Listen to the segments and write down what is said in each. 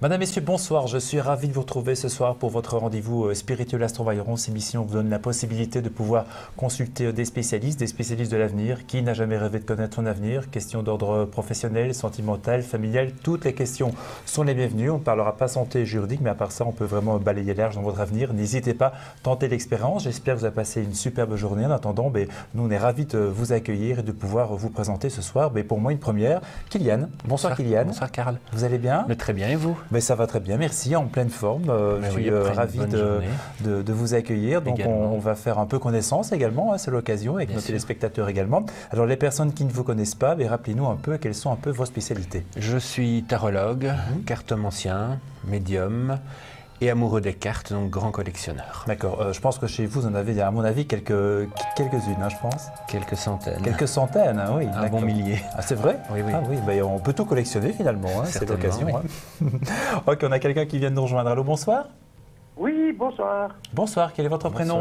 Madame, Messieurs, bonsoir. Je suis ravi de vous retrouver ce soir pour votre rendez-vous spirituel Astro-Voyant. Cette émission vous donne la possibilité de pouvoir consulter des spécialistes de l'avenir. Qui n'a jamais rêvé de connaître son avenir? Questions d'ordre professionnel, sentimental, familial, toutes les questions sont les bienvenues. On ne parlera pas santé juridique, mais à part ça, on peut vraiment balayer large dans votre avenir. N'hésitez pas, tentez l'expérience. J'espère que vous avez passé une superbe journée. En attendant, nous, on est ravis de vous accueillir et de pouvoir vous présenter ce soir. Pour moi, une première. Kylian. Bonsoir Kylian. Bonsoir Karl. Vous allez bien? Très bien, et vous? Ça va très bien, merci, en pleine forme. Je suis ravi de vous accueillir. Donc on va faire un peu connaissance également, c'est l'occasion, avec nos téléspectateurs également. Alors les personnes qui ne vous connaissent pas, rappelez-nous un peu quelles sont un peu vos spécialités. Je suis tarologue, cartomancien, médium et amoureux des cartes, donc grand collectionneur. D'accord, je pense que chez vous en avez, à mon avis, quelques-unes, je pense. Quelques centaines. Quelques centaines, oui. Un bon millier. Ah, c'est vrai? Oui, oui. Ah, oui, on peut tout collectionner finalement, c'est l'occasion. Oui. Ok, on a quelqu'un qui vient de nous rejoindre. Allô, bonsoir. Oui, bonsoir. Bonsoir, quel est votre prénom?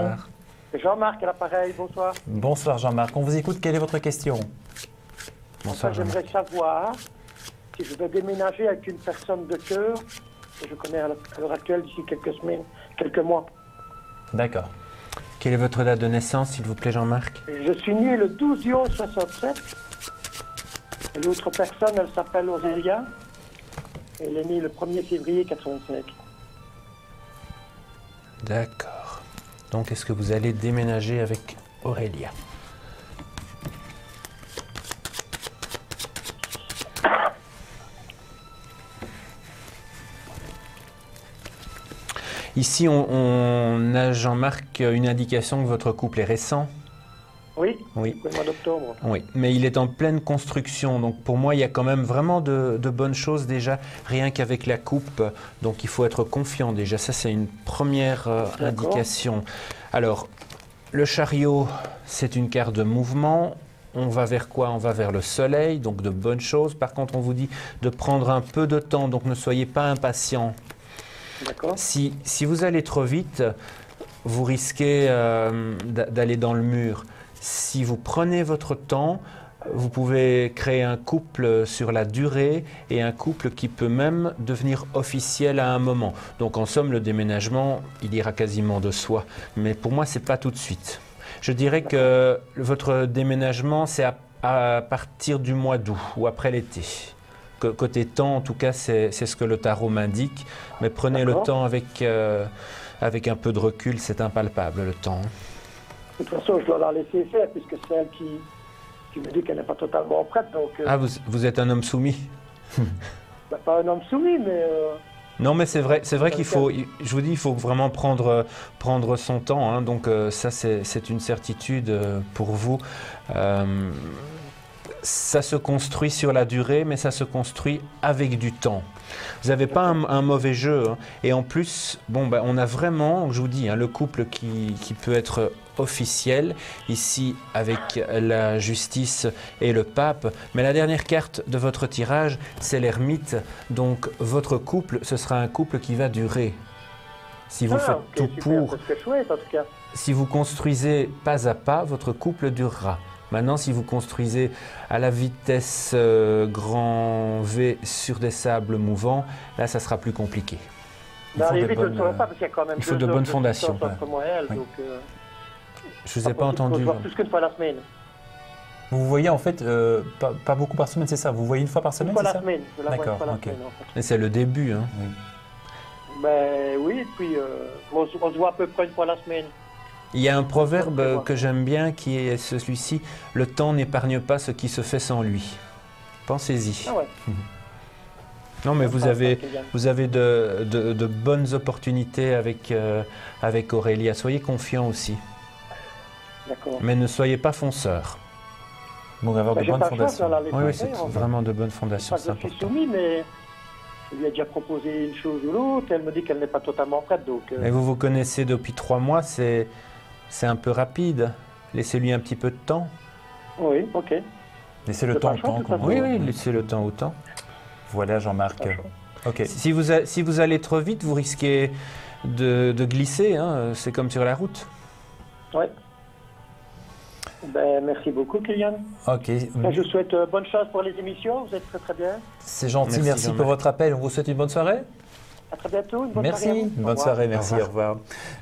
Jean-Marc à l'appareil, bonsoir. Bonsoir Jean-Marc, on vous écoute, quelle est votre question? Bonsoir Jean-Marc. J'aimerais savoir si je vais déménager avec une personne de cœur que je connais à l'heure actuelle d'ici quelques semaines, quelques mois. D'accord. Quelle est votre date de naissance, s'il vous plaît, Jean-Marc? Je suis né le 12 juin 67. Et l'autre personne, elle s'appelle Aurélia. Elle est née le 1er février 85. D'accord. Donc, est-ce que vous allez déménager avec Aurélia? Ici, on a, Jean-Marc, une indication que votre couple est récent. Oui, oui. Le mois d'octobre. Oui, mais il est en pleine construction. Donc pour moi, il y a quand même vraiment de bonnes choses déjà, rien qu'avec la coupe. Donc il faut être confiant déjà. Ça, c'est une première indication. Alors, le chariot, c'est une carte de mouvement. On va vers quoi? On va vers le soleil, donc de bonnes choses. Par contre, on vous dit de prendre un peu de temps, donc ne soyez pas impatient. Si vous allez trop vite, vous risquez d'aller dans le mur. Si vous prenez votre temps, vous pouvez créer un couple sur la durée et un couple qui peut même devenir officiel à un moment. Donc en somme, le déménagement, il ira quasiment de soi. Mais pour moi, ce n'est pas tout de suite. Je dirais que votre déménagement, c'est à partir du mois d'août ou après l'été. Côté temps, en tout cas, c'est ce que le tarot m'indique. Mais prenez le temps avec un peu de recul, c'est impalpable le temps. De toute façon, je dois la laisser faire puisque c'est elle qui me dit qu'elle n'est pas totalement prête. Donc, Ah, vous êtes un homme soumis? Pas un homme soumis, mais... Non, mais c'est vrai qu'il faut, je vous dis, il faut vraiment prendre son temps. Hein, donc ça, c'est une certitude pour vous. Ça se construit sur la durée, mais ça se construit avec du temps. Vous n'avez pas un mauvais jeu. Hein. Et en plus, on a vraiment, je vous dis, le couple qui peut être officiel, ici avec la justice et le pape. Mais la dernière carte de votre tirage, c'est l'ermite. Donc votre couple, ce sera un couple qui va durer. Si vous faites tout pour, chouette, en tout cas. Si vous construisez pas à pas, votre couple durera. Maintenant, si vous construisez à la vitesse grand V sur des sables mouvants, là, ça sera plus compliqué. Il faut de bonnes fondations. Je ne vous ai pas entendu. Plus qu'une fois la semaine. Vous voyez en fait, pas beaucoup par semaine, c'est ça? Vous voyez une fois par semaine, c'est ça? Une fois la semaine. D'accord, ok. Et c'est le début. Hein. Oui. Oui, et puis on se voit à peu près une fois la semaine. Il y a un proverbe que j'aime bien qui est celui-ci: le temps n'épargne pas ce qui se fait sans lui. Pensez-y. Ah ouais. Non, mais vous avez de bonnes opportunités avec Aurélia. Soyez confiants aussi. D'accord. Mais ne soyez pas fonceurs. Bon, avoir de bonnes fondations. Oui, c'est vraiment de bonnes fondations. Je suis soumis, mais je lui ai déjà proposé une chose ou l'autre. Elle me dit qu'elle n'est pas totalement prête. Donc, Mais vous connaissez depuis 3 mois, c'est un peu rapide. Laissez-lui un petit peu de temps. Oui, ok. Laissez le temps au temps. Oui, laissez le temps au temps. Voilà, Jean-Marc. Ok. Si vous allez trop vite, vous risquez de glisser. Hein. C'est comme sur la route. Oui. Merci beaucoup, Kylian. Ok. Je vous souhaite bonne chance pour les émissions. Vous êtes très très bien. C'est gentil. Merci pour votre appel. On vous souhaite une bonne soirée. À très bientôt. Une bonne Merci, soirée à vous. bonne soirée, merci, au revoir.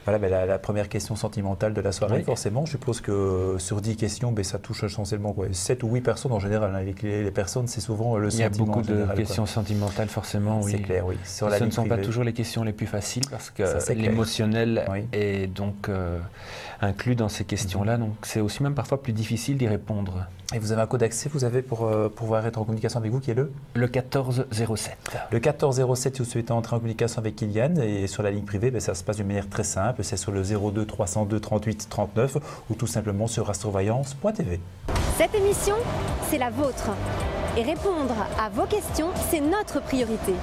Voilà, ben, la première question sentimentale de la soirée, Oui. forcément. Je suppose que sur 10 questions, ben, ça touche essentiellement 7 ou 8 personnes en général. Hein. Les personnes, c'est souvent le Il y a sentiment beaucoup en de général, questions sentimentales, forcément, oui. C'est clair, oui. Sur la Ce ne ligne sont pas privée. toujours les questions les plus faciles parce Ça, c'est que clair. l'émotionnel Oui. est donc inclus dans ces questions-là. Donc c'est aussi même parfois plus difficile d'y répondre. Et vous avez un code d'accès, vous avez pour pouvoir être en communication avec vous, qui est le Le 1407. Le 1407, si vous souhaitez entrer en communication avec Kylian, et sur la ligne privée, ben, ça se passe d'une manière très simple, c'est sur le 02 302 38 39 ou tout simplement sur astrovoyance.tv. Cette émission, c'est la vôtre. Et répondre à vos questions, c'est notre priorité.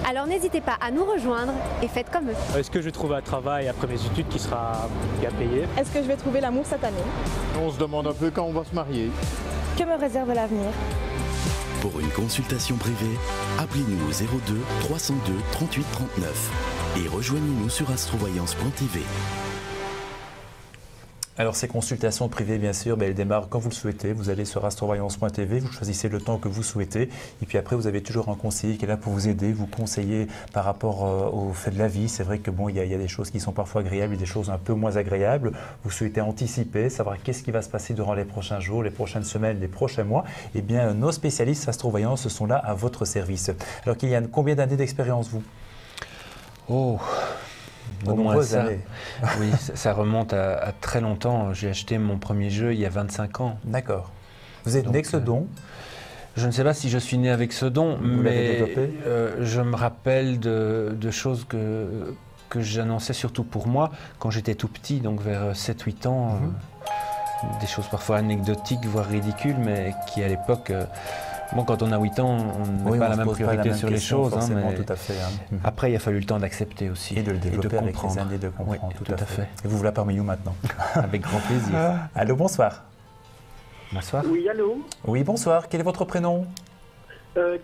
Alors n'hésitez pas à nous rejoindre et faites comme eux. Est-ce que je vais trouver un travail après mes études qui sera bien payé? Est-ce que je vais trouver l'amour cette année? On se demande un peu quand on va se marier. Que me réserve l'avenir? Pour une consultation privée, appelez-nous au 02 302 38 39 et rejoignez-nous sur astrovoyance.tv. Alors ces consultations privées, bien sûr, ben, elles démarrent quand vous le souhaitez. Vous allez sur astrovoyance.tv, vous choisissez le temps que vous souhaitez. Et puis après, vous avez toujours un conseiller qui est là pour vous aider, vous conseiller par rapport au fait de la vie. C'est vrai que bon, il y a des choses qui sont parfois agréables et des choses un peu moins agréables. Vous souhaitez anticiper, savoir qu'est-ce qui va se passer durant les prochains jours, les prochaines semaines, les prochains mois. Eh bien, nos spécialistes astrovoyance sont là à votre service. Alors Kylian, combien d'années d'expérience vous? Oh, De au moins nombreuses ça. années. Oui, ça remonte à très longtemps. J'ai acheté mon premier jeu il y a 25 ans. D'accord. Vous êtes né avec ce don? Je ne sais pas si je suis né avec ce don, Vous l'avez mais développé je me rappelle de choses que j'annonçais surtout pour moi quand j'étais tout petit, donc vers 7-8 ans. Des choses parfois anecdotiques, voire ridicules, mais qui à l'époque... Bon, quand on a 8 ans, on n'a pas la même priorité sur les choses. Forcément, Mais tout à fait. Hein. après, il a fallu le temps d'accepter aussi. Et de le développer avec comprendre. les années de comprendre. Oui, tout à fait. Et vous voilà parmi nous maintenant. Avec grand plaisir. Allô, bonsoir. Bonsoir. Oui, allô? Oui, bonsoir. Quel est votre prénom?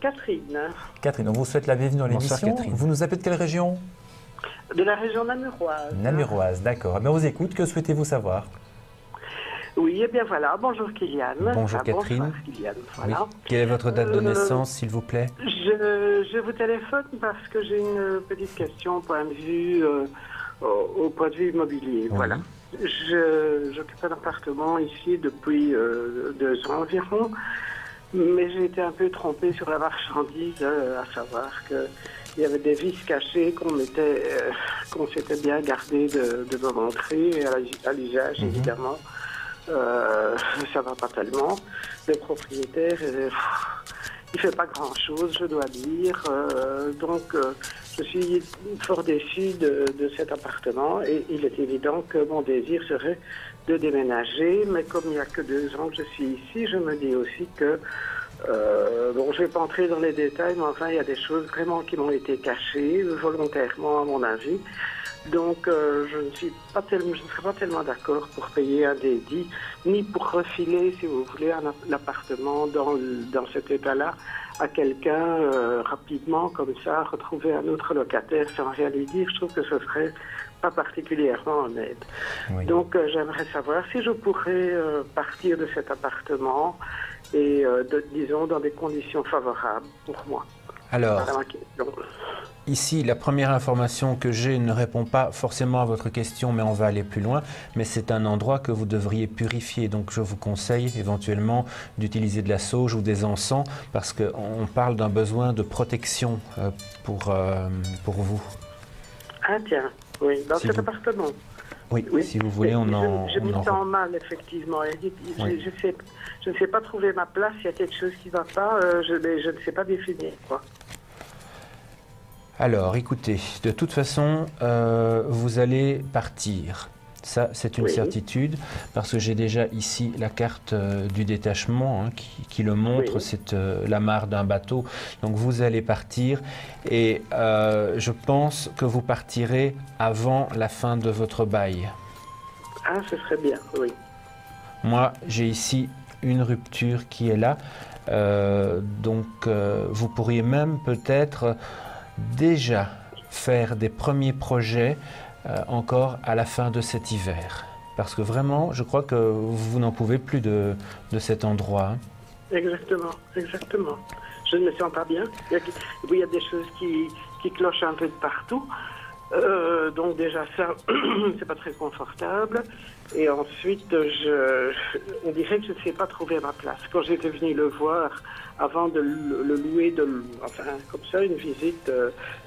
Catherine, Catherine, on vous souhaite la bienvenue dans Bonsoir, l'émission. Catherine. Vous nous appelez de quelle région? de la région namuroise. Namuroise, d'accord. On vous écoute. Que souhaitez-vous savoir? Oui, et bien voilà. Bonjour Kylian. Bonjour, Catherine. Bonsoir Kylian, voilà. Oui. Quelle est votre date de naissance, s'il vous plaît? Je vous téléphone parce que j'ai une petite question au point de vue, au point de vue immobilier. Oui. Voilà. J'occupe un appartement ici depuis 2 ans environ, mais j'ai été un peu trompée sur la marchandise, à savoir qu'il y avait des vis cachées qu'on s'était bien gardé de me montrer à l'usage, évidemment. Ça va pas tellement. Le propriétaire, il fait pas grand-chose, je dois dire. Donc, je suis fort déçu de cet appartement et il est évident que mon désir serait de déménager. Mais comme il n'y a que 2 ans que je suis ici, je me dis aussi que bon, je vais pas entrer dans les détails, mais enfin, il y a des choses vraiment qui m'ont été cachées, volontairement à mon avis. Donc, je ne serais pas tellement d'accord pour payer un dédit, ni pour refiler, si vous voulez, l'appartement dans cet état-là à quelqu'un rapidement, comme ça, retrouver un autre locataire sans rien lui dire. Je trouve que ce serait pas particulièrement honnête. Oui. Donc, j'aimerais savoir si je pourrais partir de cet appartement et, disons, dans des conditions favorables pour moi. Alors, Voilà ma question. ici, la première information que j'ai ne répond pas forcément à votre question, mais on va aller plus loin. Mais c'est un endroit que vous devriez purifier. Donc, je vous conseille éventuellement d'utiliser de la sauge ou des encens parce qu'on parle d'un besoin de protection pour vous. Ah tiens, oui, dans Si cet vous- appartement. Oui, Oui. si vous voulez, Mais on en... je on me en- sens mal, effectivement. Oui. Je ne sais pas trouver ma place, il y a quelque chose qui ne va pas, mais je ne sais pas définir, quoi. Alors, écoutez, de toute façon, vous allez partir. Ça, c'est une Oui. certitude, parce que j'ai déjà ici la carte du détachement hein, qui le montre, Oui. c'est l'amarre d'un bateau. Donc, vous allez partir et je pense que vous partirez avant la fin de votre bail. Ah, ce serait bien, oui. Moi, j'ai ici une rupture qui est là. Donc, vous pourriez même peut-être déjà faire des premiers projets encore à la fin de cet hiver. Parce que vraiment, je crois que vous n'en pouvez plus de cet endroit. hein. Exactement, exactement. Je ne me sens pas bien. Il y a des choses qui qui cloche un peu de partout. Donc déjà ça, c'est pas très confortable. Et ensuite, on dirait que je ne sais pas trouver ma place. Quand j'étais venue le voir, avant de le louer, enfin comme ça, une visite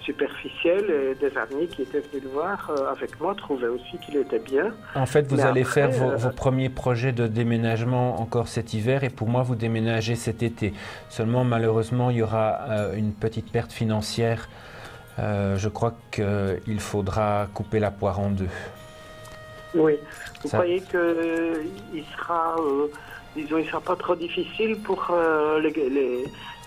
superficielle, et des amis qui étaient venus le voir avec moi trouvaient aussi qu'il était bien. En fait, vous Mais allez après, faire vos premiers projets de déménagement encore cet hiver, et pour moi, vous déménagez cet été. Seulement, malheureusement, il y aura une petite perte financière. Je crois qu'il faudra couper la poire en deux. Oui. Vous croyez qu'il sera, disons, il sera pas trop difficile pour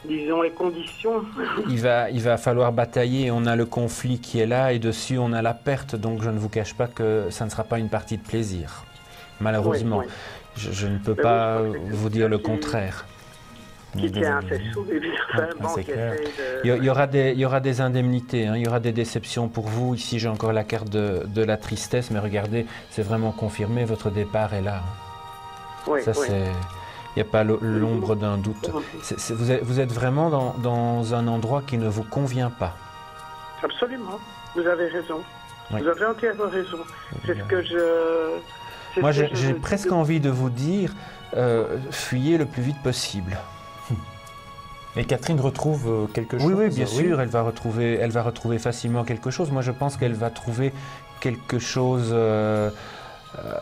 disons, les conditions? Il va falloir batailler. On a le conflit qui est là et dessus on a la perte. Donc je ne vous cache pas que ça ne sera pas une partie de plaisir. Malheureusement, oui. Je ne peux pas vous dire le contraire. Qui tient à ses sous, évidemment, c'est clair. Il y aura des indemnités, hein, il y aura des déceptions pour vous. Ici, j'ai encore la carte de la tristesse, mais regardez, c'est vraiment confirmé, votre départ est là. Oui, ça, il n'y a pas l'ombre d'un doute. Vous êtes vraiment dans un endroit qui ne vous convient pas. Absolument, vous avez raison. Oui. Vous avez entièrement raison. C'est ce que je... Moi, j'ai presque envie de vous dire, fuyez le plus vite possible. Et Catherine retrouve quelque chose? Oui, bien sûr, elle va retrouver facilement quelque chose. Moi, je pense qu'elle va trouver quelque chose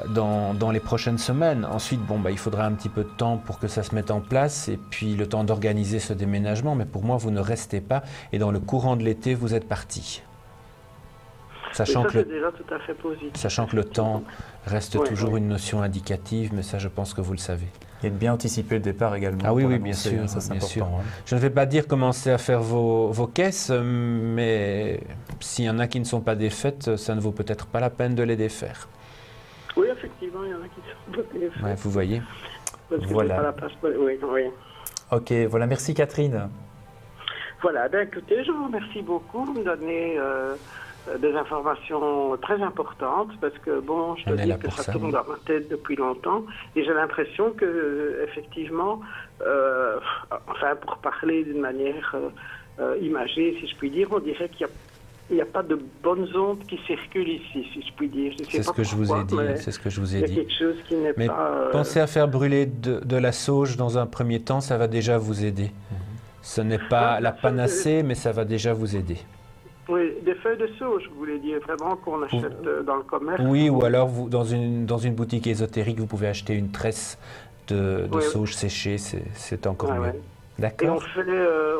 dans les prochaines semaines. Ensuite, il faudra un petit peu de temps pour que ça se mette en place et puis le temps d'organiser ce déménagement. Mais pour moi, vous ne restez pas et dans le courant de l'été, vous êtes parti. Sachant que le temps reste toujours une notion indicative, mais ça, je pense que vous le savez. Et de bien anticiper le départ également. Ah oui, bien sûr, ça c'est bien important. Sûr. Je ne vais pas dire commencer à faire vos caisses, mais s'il y en a qui ne sont pas défaites, ça ne vaut peut-être pas la peine de les défaire. Oui, effectivement, il y en a qui sont pas défaites. Ouais, vous voyez. Voilà. Pas la place. Oui. Ok, voilà, merci Catherine. Voilà, écoutez, je vous remercie beaucoup de me donner des informations très importantes parce que je dois dire que ça tourne dans ma tête depuis longtemps et j'ai l'impression que effectivement, pour parler d'une manière imagée, si je puis dire, on dirait qu'il n'y a pas de bonnes ondes qui circulent ici, si je puis dire. C'est ce que je vous ai dit. C'est ce que je vous ai dit. Il y a quelque chose qui n'est pas... Pensez à faire brûler de la sauge dans un premier temps, ça va déjà vous aider. Ce n'est pas la panacée, mais ça va déjà vous aider. Oui, des feuilles de sauge, vous voulez dire vraiment qu'on achète dans le commerce? Oui, ou alors dans une boutique ésotérique, vous pouvez acheter une tresse de sauge séchée, c'est encore mieux. Ouais. D'accord. Et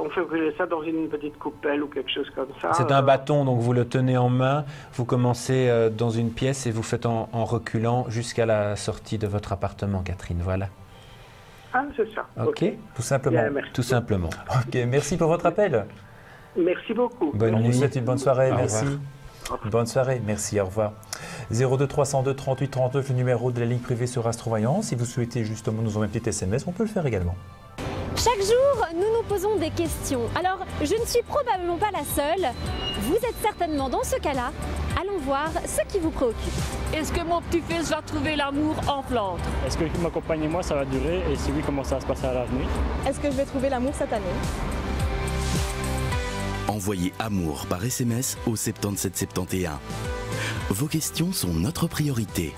on fait brûler ça dans une petite coupelle ou quelque chose comme ça. C'est un bâton, donc vous le tenez en main, vous commencez dans une pièce et vous faites en reculant jusqu'à la sortie de votre appartement, Catherine, voilà. Ah, c'est ça. Ok, tout simplement. Bien, tout simplement. Ok, merci pour votre appel. Merci beaucoup. On vous souhaite une bonne soirée, merci. Revoir. Bonne soirée, merci, au revoir. 02 302 38 39, le numéro de la ligne privée sur Astrovoyant. Si vous souhaitez justement nous envoyer un petit SMS, on peut le faire également. Chaque jour, nous nous posons des questions. Alors, je ne suis probablement pas la seule. Vous êtes certainement dans ce cas-là. Allons voir ce qui vous préoccupe. Est-ce que mon petit-fils va trouver l'amour en Flandre? Est-ce que ma compagne et moi, ça va durer? Et si oui, comment ça va se passer à l'avenir? Est-ce que je vais trouver l'amour cette année? Envoyez amour par SMS au 77 71. Vos questions sont notre priorité.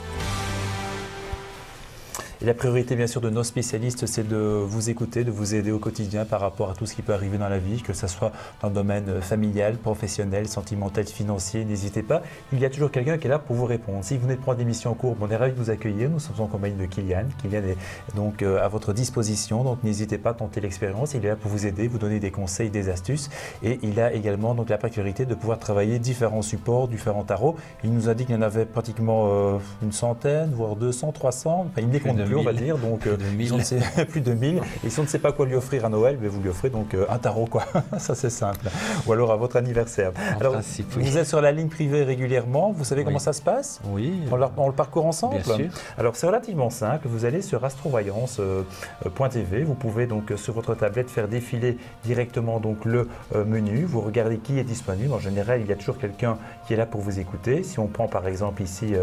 Et la priorité, bien sûr, de nos spécialistes, c'est de vous écouter, de vous aider au quotidien par rapport à tout ce qui peut arriver dans la vie, que ce soit dans le domaine familial, professionnel, sentimental, financier. N'hésitez pas, il y a toujours quelqu'un qui est là pour vous répondre. Si vous venez de prendre l'émission en cours, on est ravis de vous accueillir. Nous sommes en compagnie de Kylian. Kylian est donc à votre disposition, donc n'hésitez pas à tenter l'expérience. Il est là pour vous aider, vous donner des conseils, des astuces. Et il a également donc la particularité de pouvoir travailler différents supports, différents tarots. Il nous a dit qu'il y en avait pratiquement une centaine, voire 200, 300. Enfin, il ne les compte plus, on va dire, donc plus de 1000. Et si on ne sait pas quoi lui offrir à Noël, vous lui offrez donc un tarot, quoi. Ça c'est simple. Ou alors à votre anniversaire. Alors, vous êtes sur la ligne privée régulièrement, vous savez comment ça se passe? Oui. On le parcourt ensemble? Bien sûr. Alors c'est relativement simple, vous allez sur astrovoyance.tv, vous pouvez donc sur votre tablette faire défiler directement donc le menu, vous regardez qui est disponible. En général, il y a toujours quelqu'un qui est là pour vous écouter. Si on prend par exemple ici,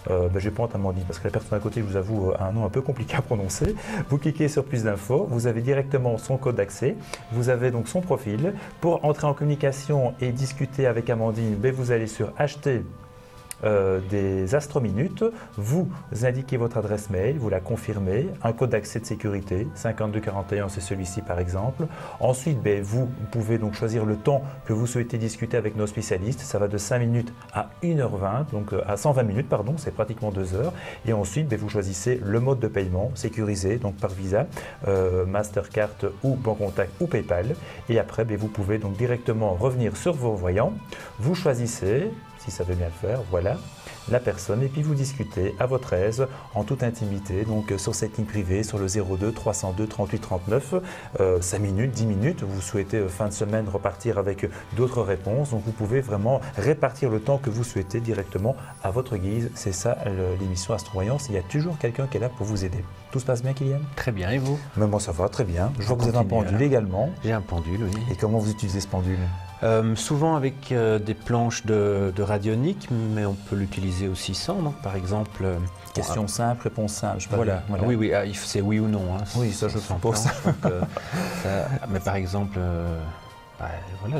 je vais prendre Amandine, parce que la personne à côté, je vous avoue, a un nom un peu compliqué à prononcer. Vous cliquez sur plus d'infos, vous avez directement son code d'accès, vous avez donc son profil. Pour entrer en communication et discuter avec Amandine, vous allez sur acheter des astrominutes, vous indiquez votre adresse mail, vous la confirmez, un code d'accès de sécurité, 5241 c'est celui-ci par exemple. Ensuite, vous pouvez donc choisir le temps que vous souhaitez discuter avec nos spécialistes, ça va de 5 minutes à 1h20, donc à 120 minutes pardon, c'est pratiquement 2 heures. Et ensuite, vous choisissez le mode de paiement sécurisé, donc par Visa, Mastercard ou Bancontact ou PayPal. Et après, vous pouvez donc directement revenir sur vos voyants, vous choisissez, si ça veut bien le faire, voilà, la personne et puis vous discutez à votre aise, en toute intimité, donc sur cette ligne privée, sur le 02 302 38 39, 5 minutes, 10 minutes, vous souhaitez fin de semaine repartir avec d'autres réponses, donc vous pouvez vraiment répartir le temps que vous souhaitez directement à votre guise. C'est ça l'émission Astrovoyance, il y a toujours quelqu'un qui est là pour vous aider. Tout se passe bien, Kylian? Très bien, et vous? Mais moi ça va, très bien. Je vois que vous avez un pendule également. J'ai un pendule, oui. Et comment vous utilisez ce pendule? Souvent avec des planches de radionique, mais on peut l'utiliser aussi sans. Donc, par exemple, question simple, réponse simple. Voilà. Oui, c'est oui ou non. Hein, oui, ça je suppose. Mais par exemple, voilà.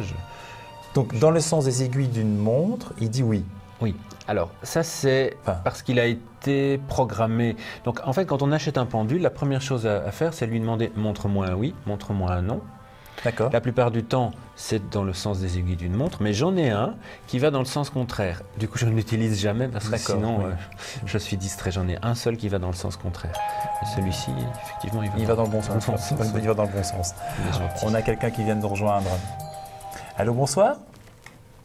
Donc, dans le sens des aiguilles d'une montre, il dit oui. Oui. Alors, ça c'est parce qu'il a été programmé. Donc, en fait, quand on achète un pendule, la première chose à faire, c'est lui demander montre-moi un oui, montre-moi un non. D'accord. La plupart du temps, c'est dans le sens des aiguilles d'une montre, mais j'en ai un qui va dans le sens contraire. Du coup, je ne l'utilise jamais parce que sinon, je suis distrait. J'en ai un seul qui va dans le sens contraire. Et celui-ci, effectivement, il va dans le bon sens. Il va dans le bon sens. On a quelqu'un qui vient de nous rejoindre. Allô, bonsoir.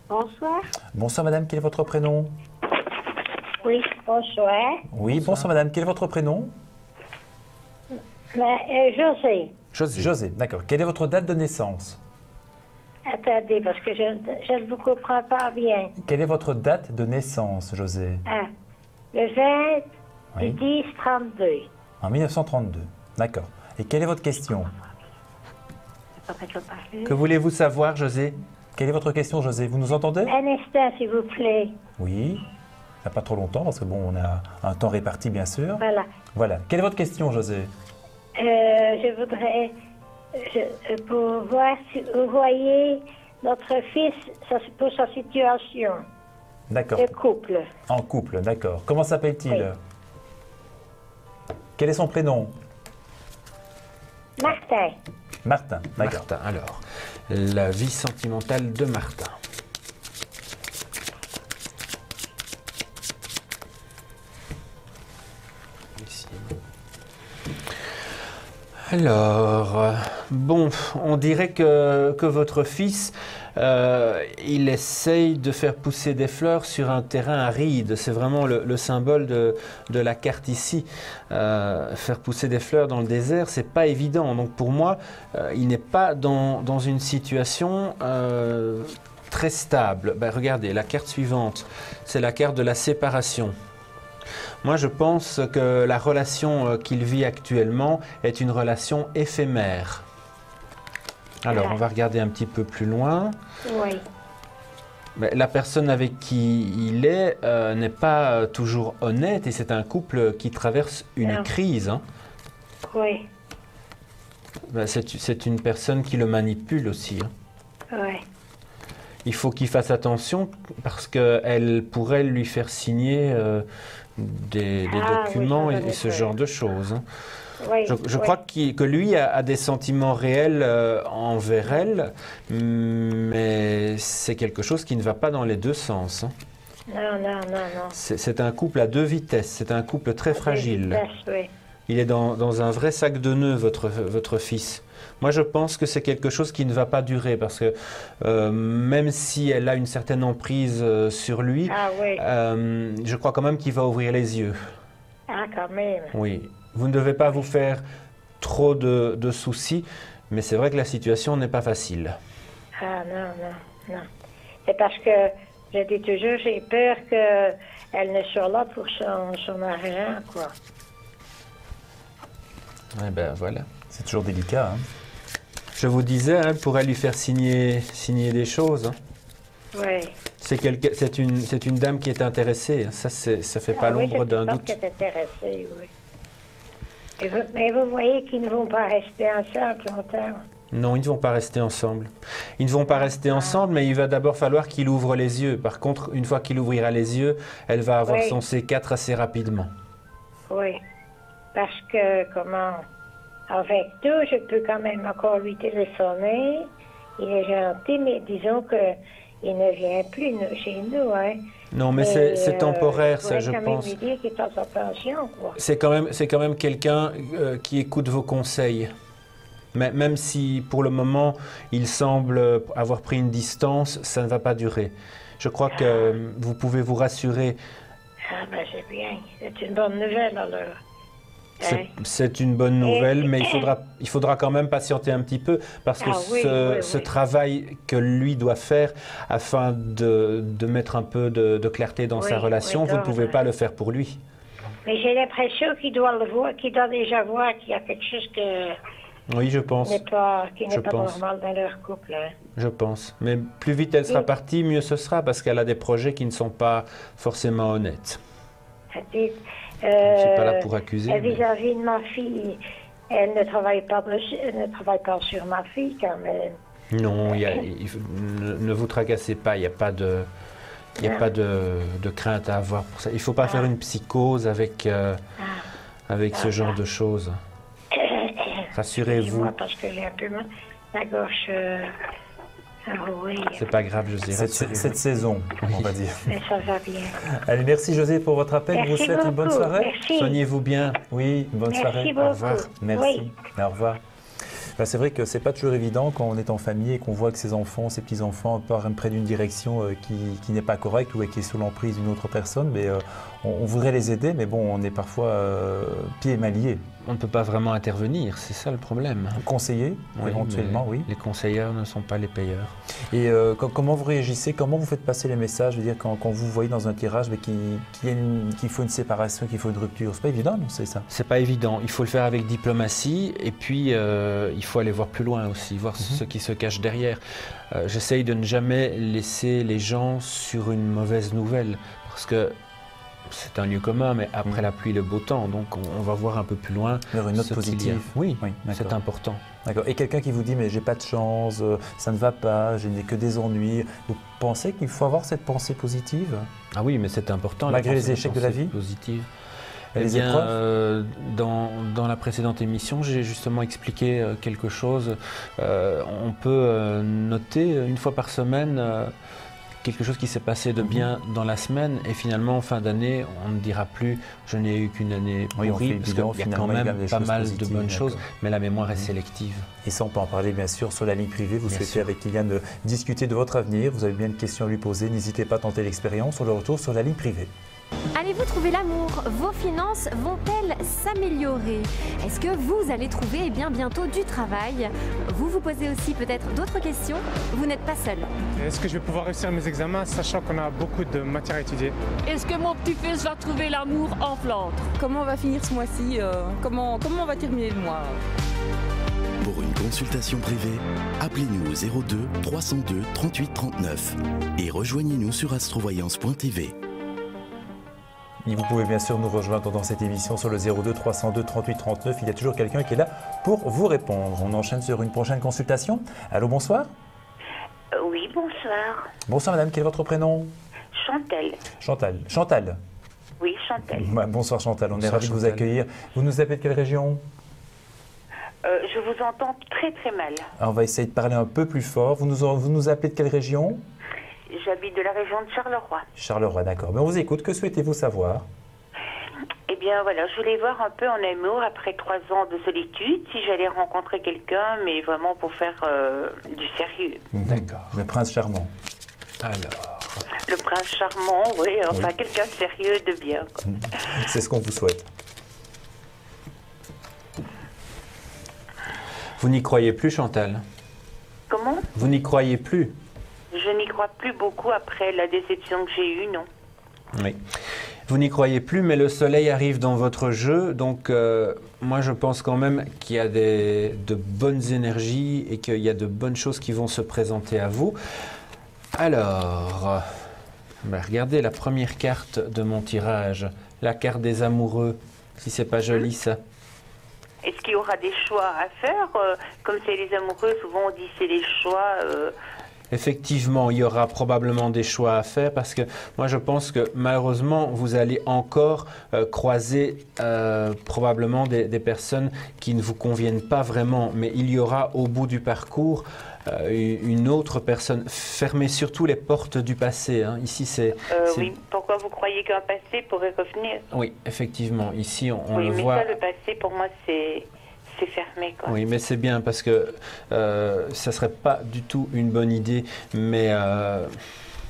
Bonsoir. Bonsoir, madame. Quel est votre prénom? Oui, bonsoir. Oui, bonsoir, madame. Quel est votre prénom? José. José, d'accord. Quelle est votre date de naissance? Attendez, parce que je ne vous comprends pas bien. Quelle est votre date de naissance, José? Le 20 du 10 32. En 1932, d'accord. Et quelle est votre question? Que voulez-vous savoir, José? Quelle est votre question, José? Vous nous entendez? Un instant, s'il vous plaît. Oui. Il n'y a pas trop longtemps, parce que bon, on a un temps réparti, bien sûr. Voilà. Voilà. Quelle est votre question, José? Je voudrais, pour voir si vous voyez notre fils pour sa situation. D'accord. De couple. En couple, d'accord. Comment s'appelle-t-il? Oui. Quel est son prénom? Martin. Martin, d'accord. Martin, alors, la vie sentimentale de Martin. Alors, bon, on dirait que votre fils, il essaye de faire pousser des fleurs sur un terrain aride. C'est vraiment le symbole de la carte ici. Faire pousser des fleurs dans le désert, c'est pas évident. Donc pour moi, il n'est pas dans une situation très stable. Regardez, la carte suivante, c'est la carte de la séparation. Moi, je pense que la relation qu'il vit actuellement est une relation éphémère. Alors, on va regarder un petit peu plus loin. Oui. Mais la personne avec qui il est n'est pas toujours honnête et c'est un couple qui traverse une crise. Hein. Oui. C'est une personne qui le manipule aussi. Hein. Oui. Il faut qu'il fasse attention parce qu'elle pourrait lui faire signer des documents et ce genre de choses. Hein. Oui, je crois que lui a des sentiments réels envers elle, mais c'est quelque chose qui ne va pas dans les deux sens. Hein. Non. C'est un couple à deux vitesses, c'est un couple très fragile. Oui. Il est dans un vrai sac de nœuds, votre fils. Moi, je pense que c'est quelque chose qui ne va pas durer parce que même si elle a une certaine emprise sur lui, je crois quand même qu'il va ouvrir les yeux. Ah, quand même. Oui. Vous ne devez pas vous faire trop de soucis, mais c'est vrai que la situation n'est pas facile. Ah, non. C'est parce que, je dis toujours, j'ai peur qu'elle ne soit là pour son argent, quoi. Eh ben voilà. C'est toujours délicat. Hein. Je vous disais, elle pourrait lui faire signer des choses. Hein. Oui. C'est une dame qui est intéressée. Ça fait pas l'ombre d'un doute. Je pense qu'elle est intéressée, oui. Mais vous voyez qu'ils ne vont pas rester ensemble longtemps. Non, ils ne vont pas rester ensemble. Ils ne vont pas rester ensemble, mais il va d'abord falloir qu'il ouvre les yeux. Par contre, une fois qu'il ouvrira les yeux, elle va avoir son C4 assez rapidement. Oui, parce que, avec nous, je peux quand même encore lui téléphoner. Il est gentil, mais disons qu'il ne vient plus chez nous, hein. Non, mais c'est temporaire, ça, je pense. Lui dire qu'il est en pension, quoi. C'est quand même quelqu'un qui écoute vos conseils. Mais même si, pour le moment, il semble avoir pris une distance, ça ne va pas durer. Je crois que vous pouvez vous rassurer. Ah, ben c'est bien. C'est une bonne nouvelle, alors. C'est une bonne nouvelle, mais il faudra quand même patienter un petit peu parce que ce travail que lui doit faire afin de mettre un peu de clarté dans sa relation, vous ne pouvez pas le faire pour lui. Mais j'ai l'impression qu'il doit le voir, qu'il doit déjà voir qu'il y a quelque chose oui, je pense. qui n'est pas normal dans leur couple. Hein. Je pense. Mais plus vite elle sera partie, mieux ce sera parce qu'elle a des projets qui ne sont pas forcément honnêtes. Je ne suis pas là pour accuser. Vis-à-vis de ma fille, elle ne travaille pas sur ma fille quand même. Non, ne vous tracassez pas, il n'y a pas de crainte à avoir pour ça. Il ne faut pas faire une psychose avec ce genre de choses. Rassurez-vous. Parce que j'ai un peu la gorge. C'est pas grave, José. Cette saison, on va dire. Mais ça va bien. Allez, merci José pour votre appel. Merci vous souhaite une bonne soirée. Merci. Soignez-vous bien. Oui, une bonne soirée. Beaucoup. Au revoir. Merci. Oui. Au revoir. C'est vrai que c'est pas toujours évident quand on est en famille et qu'on voit que ses enfants, ses petits-enfants partent près d'une direction qui n'est pas correcte ou qui est sous l'emprise d'une autre personne. Mais on voudrait les aider, mais bon, on est parfois pieds et mains liés. On ne peut pas vraiment intervenir, c'est ça le problème. Conseiller, éventuellement, oui. Les conseillers ne sont pas les payeurs. Et comment vous réagissez, comment vous faites passer les messages? Je veux dire, quand vous voyez dans un tirage qu'il faut une séparation, qu'il faut une rupture, c'est pas évident, non, c'est ça? C'est pas évident. Il faut le faire avec diplomatie et puis il faut aller voir plus loin aussi, voir ce qui se cache derrière. J'essaye de ne jamais laisser les gens sur une mauvaise nouvelle parce que c'est un lieu commun, mais après la pluie, le beau temps, donc on va voir un peu plus loin. Vers une note positive. Oui, c'est important. D'accord. Et quelqu'un qui vous dit, mais j'ai pas de chance, ça ne va pas, je n'ai que des ennuis. Vous pensez qu'il faut avoir cette pensée positive? Ah oui, mais c'est important. Malgré les échecs de la vie positive. Et les épreuves dans la précédente émission, j'ai justement expliqué quelque chose. On peut noter une fois par semaine quelque chose qui s'est passé de bien dans la semaine et finalement en fin d'année on ne dira plus je n'ai eu qu'une année pourrie parce qu'il y a quand même pas mal de bonnes choses mais la mémoire est sélective. Et ça on peut en parler bien sûr sur la ligne privée. Vous souhaitez avec Kylian discuter de votre avenir, vous avez bien une question à lui poser, n'hésitez pas à tenter l'expérience. On le retourne sur la ligne privée. Allez-vous trouver l'amour? Vos finances vont-elles s'améliorer? Est-ce que vous allez trouver bientôt du travail? Vous vous posez aussi peut-être d'autres questions? Vous n'êtes pas seul. Est-ce que je vais pouvoir réussir mes examens sachant qu'on a beaucoup de matière à étudier? Est-ce que mon petit-fils va trouver l'amour en Flandre? Comment on va finir ce mois-ci? Comment on va terminer le mois? Pour une consultation privée, appelez-nous au 02 302 38 39 et rejoignez-nous sur astrovoyance.tv. Et vous pouvez bien sûr nous rejoindre dans cette émission sur le 02 302 38 39. Il y a toujours quelqu'un qui est là pour vous répondre. On enchaîne sur une prochaine consultation. Allô, bonsoir. Oui, bonsoir. Bonsoir madame, quel est votre prénom? Chantal. Chantal. Oui, Chantal. Bonsoir Chantal, on est ravis de vous accueillir. Vous nous appelez de quelle région? Je vous entends très très mal. Alors, on va essayer de parler un peu plus fort. Vous nous appelez de quelle région? J'habite de la région de Charleroi. Charleroi, d'accord. Mais on vous écoute. Que souhaitez-vous savoir? Eh bien voilà, je voulais voir un peu en amour après 3 ans de solitude, si j'allais rencontrer quelqu'un, mais vraiment pour faire du sérieux. D'accord. Le prince charmant. Alors. Le prince charmant, oui, enfin quelqu'un de sérieux, de bien. C'est ce qu'on vous souhaite. Vous n'y croyez plus, Chantal? Comment? Vous n'y croyez plus? Je n'y crois plus beaucoup après la déception que j'ai eue, non. Oui. Vous n'y croyez plus, mais le soleil arrive dans votre jeu, donc moi je pense quand même qu'il y a de bonnes énergies et qu'il y a de bonnes choses qui vont se présenter à vous. Alors, regardez la première carte de mon tirage, la carte des amoureux, si c'est pas joli ça. Est-ce qu'il y aura des choix à faire comme c'est les amoureux, souvent on dit c'est les choix. Effectivement, il y aura probablement des choix à faire parce que moi je pense que malheureusement vous allez encore croiser probablement des personnes qui ne vous conviennent pas vraiment, mais il y aura au bout du parcours une autre personne. Fermez surtout les portes du passé. Hein. Ici c'est. Oui. Pourquoi vous croyez qu'un passé pourrait revenir? Oui, effectivement. Ici on le mais voit. Ça, le passé pour moi c'est fermé, quoi. Oui, mais c'est bien parce que ça ne serait pas du tout une bonne idée, mais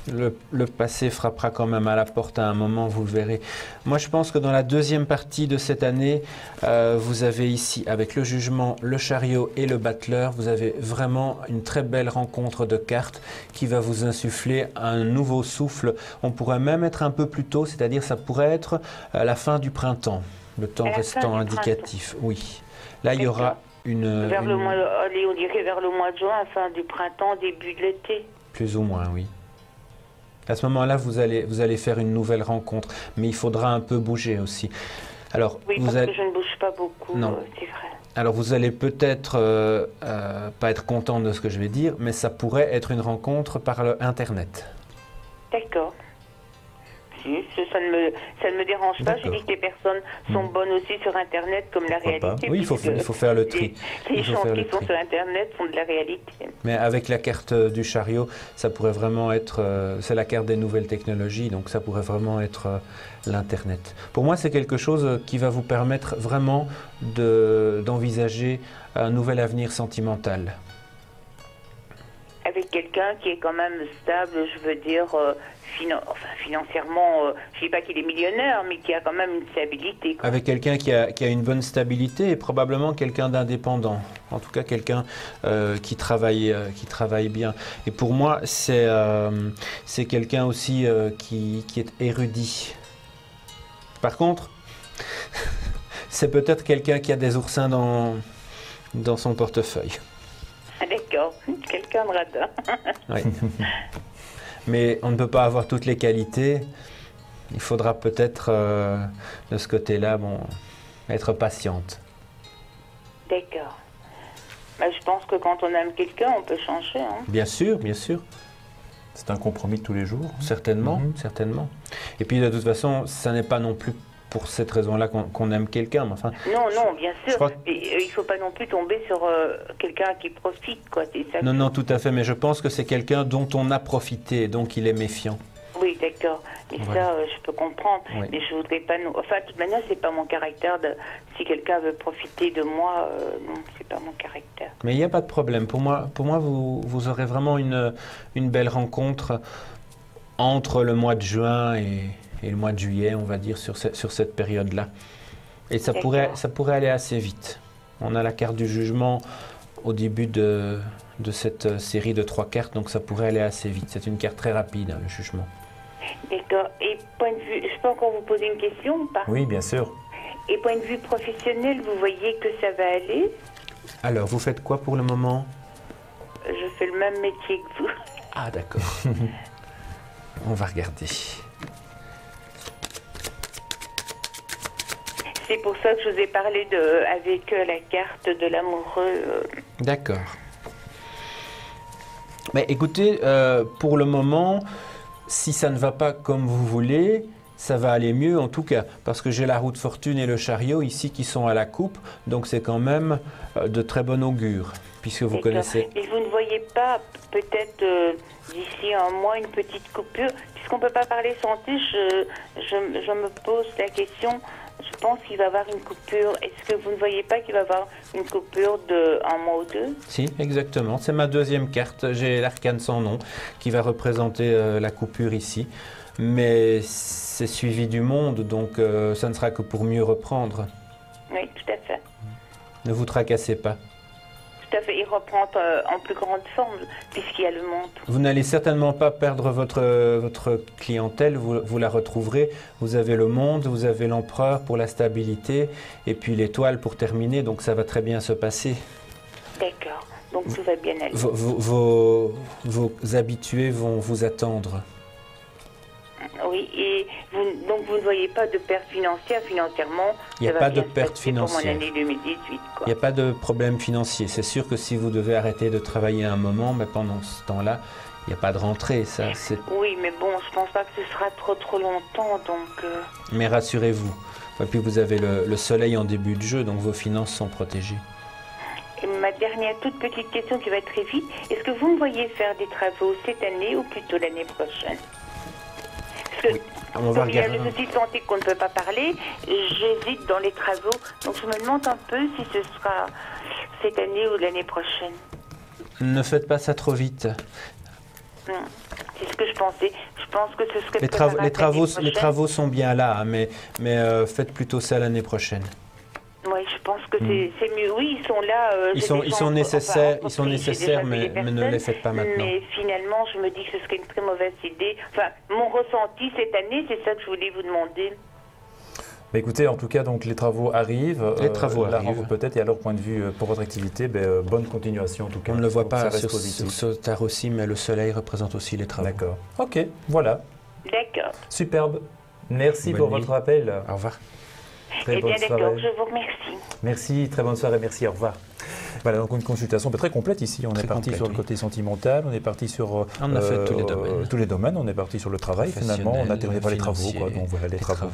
le passé frappera quand même à la porte à un moment, vous le verrez. Moi, je pense que dans la deuxième partie de cette année, vous avez ici, avec le jugement, le chariot et le battleur, vous avez vraiment une très belle rencontre de cartes qui va vous insuffler un nouveau souffle. On pourrait même être un peu plus tôt, c'est-à-dire ça pourrait être à la fin du printemps, le temps restant indicatif, oui. Là, il y aura le mois, allez, on dirait vers le mois de juin, fin du printemps, début de l'été. Plus ou moins, oui. À ce moment-là, vous allez faire une nouvelle rencontre, mais il faudra un peu bouger aussi. Alors, oui, parce que je ne bouge pas beaucoup, c'est vrai. Alors, vous allez peut-être pas être content de ce que je vais dire, mais ça pourrait être une rencontre par Internet. D'accord. Si, ça ne me dérange pas. Je dis que les personnes sont bonnes aussi sur Internet comme la réalité. Oui, il faut faire le tri. Les gens qui sont sur Internet sont de la réalité. Mais avec la carte du chariot, ça pourrait vraiment être... c'est la carte des nouvelles technologies, donc ça pourrait vraiment être l'Internet. Pour moi, c'est quelque chose qui va vous permettre vraiment d'envisager un nouvel avenir sentimental. Avec quelqu'un qui est quand même stable, je veux dire, financièrement, je ne dis pas qu'il est millionnaire, mais qui a quand même une stabilité, quoi. Avec quelqu'un qui a une bonne stabilité et probablement quelqu'un d'indépendant. En tout cas, quelqu'un qui travaille bien. Et pour moi, c'est quelqu'un aussi qui est érudit. Par contre, c'est peut-être quelqu'un qui a des oursins dans son portefeuille. D'accord, quelqu'un de radin. Oui. Mais on ne peut pas avoir toutes les qualités. Il faudra peut-être, de ce côté-là, être patiente. D'accord. Je pense que quand on aime quelqu'un, on peut changer. Hein. Bien sûr, bien sûr. C'est un compromis de tous les jours. Certainement, certainement. Et puis, de toute façon, ça n'est pas non plus pour cette raison-là qu'on aime quelqu'un. Enfin, non, bien sûr. Il ne faut pas non plus tomber sur quelqu'un qui profite, quoi. Ça non, tout à fait. Mais je pense que c'est quelqu'un dont on a profité, donc il est méfiant. Oui, d'accord. Mais voilà. Ça, je peux comprendre. Oui. Mais je voudrais pas... Enfin, de toute manière, c'est pas mon caractère. Si quelqu'un veut profiter de moi, non, c'est pas mon caractère. Mais il n'y a pas de problème. Pour moi vous aurez vraiment une belle rencontre entre le mois de juin et le mois de juillet, on va dire, sur cette période-là. Et ça pourrait aller assez vite. On a la carte du jugement au début de cette série de 3 cartes, donc ça pourrait aller assez vite. C'est une carte très rapide, hein, le jugement. D'accord. Et point de vue, je peux encore vous poser une question ou pas? Oui, bien sûr. Et point de vue professionnel, vous voyez que ça va aller? Alors, vous faites quoi pour le moment? Je fais le même métier que vous. Ah, d'accord. On va regarder. C'est pour ça que je vous ai parlé avec la carte de l'amoureux. D'accord. Mais écoutez, pour le moment, si ça ne va pas comme vous voulez, ça va aller mieux en tout cas, parce que j'ai la roue de fortune et le chariot ici qui sont à la coupe, donc c'est quand même de très bon augure, puisque vous connaissez... Et vous ne voyez pas peut-être d'ici un mois une petite coupure, puisqu'on ne peut pas parler santé, je me pose la question... Je pense qu'il va y avoir une coupure. Est-ce que vous ne voyez pas qu'il va y avoir une coupure de 1 mois ou 2? Si, exactement. C'est ma deuxième carte. J'ai l'arcane sans nom qui va représenter la coupure ici. Mais c'est suivi du monde, donc ça ne sera que pour mieux reprendre. Oui, tout à fait. Ne vous tracassez pas. Tout à fait. Il reprend en plus grande forme puisqu'il y a le monde. Vous n'allez certainement pas perdre votre clientèle, vous la retrouverez. Vous avez le monde, vous avez l'empereur pour la stabilité et puis l'étoile pour terminer, donc ça va très bien se passer. D'accord, donc tout va bien aller. Vos habitués vont vous attendre. Oui, et donc vous ne voyez pas de perte financière financièrement? Il n'y a pas de perte financière. Pour mon année 2018, quoi. Il n'y a pas de problème financier. C'est sûr que si vous devez arrêter de travailler un moment, mais pendant ce temps-là, il n'y a pas de rentrée. Ça, oui, mais bon, je pense pas que ce sera trop longtemps, donc... Mais rassurez-vous. Et puis vous avez le soleil en début de jeu, donc vos finances sont protégées. Et ma dernière toute petite question qui va être très vite, est-ce que vous me voyez faire des travaux cette année ou plutôt l'année prochaine? Parce que on va il y a regarder. le souci de santé qu'on ne peut pas parler, j'hésite dans les travaux, donc je me demande un peu si ce sera cette année ou l'année prochaine. Ne faites pas ça trop vite. C'est ce que je pensais. Je pense que ce serait les travaux sont bien là, hein, mais faites plutôt ça l'année prochaine. Oui, je pense que c'est mieux. Oui, ils sont là. Ils sont nécessaires, mais ne les faites pas maintenant. Mais finalement, je me dis que ce serait une très mauvaise idée. Enfin, mon ressenti cette année, c'est ça que je voulais vous demander. Bah écoutez, en tout cas, donc les travaux arrivent. Les travaux arrivent. Peut-être, et à leur point de vue pour votre activité, bonne continuation en tout cas. On ne le voit pas sur ce tar aussi, mais le soleil représente aussi les travaux. D'accord. Ok, voilà. D'accord. Superbe. Merci pour votre appel. Au revoir. Eh bien d'accord, je vous remercie. Merci, très bonne soirée, merci, au revoir. Voilà, donc une consultation très complète ici. On est parti sur le côté sentimental, on est parti sur on a fait tous les domaines. On est parti sur le travail finalement, on a terminé par les travaux. Quoi. Donc voilà, les travaux.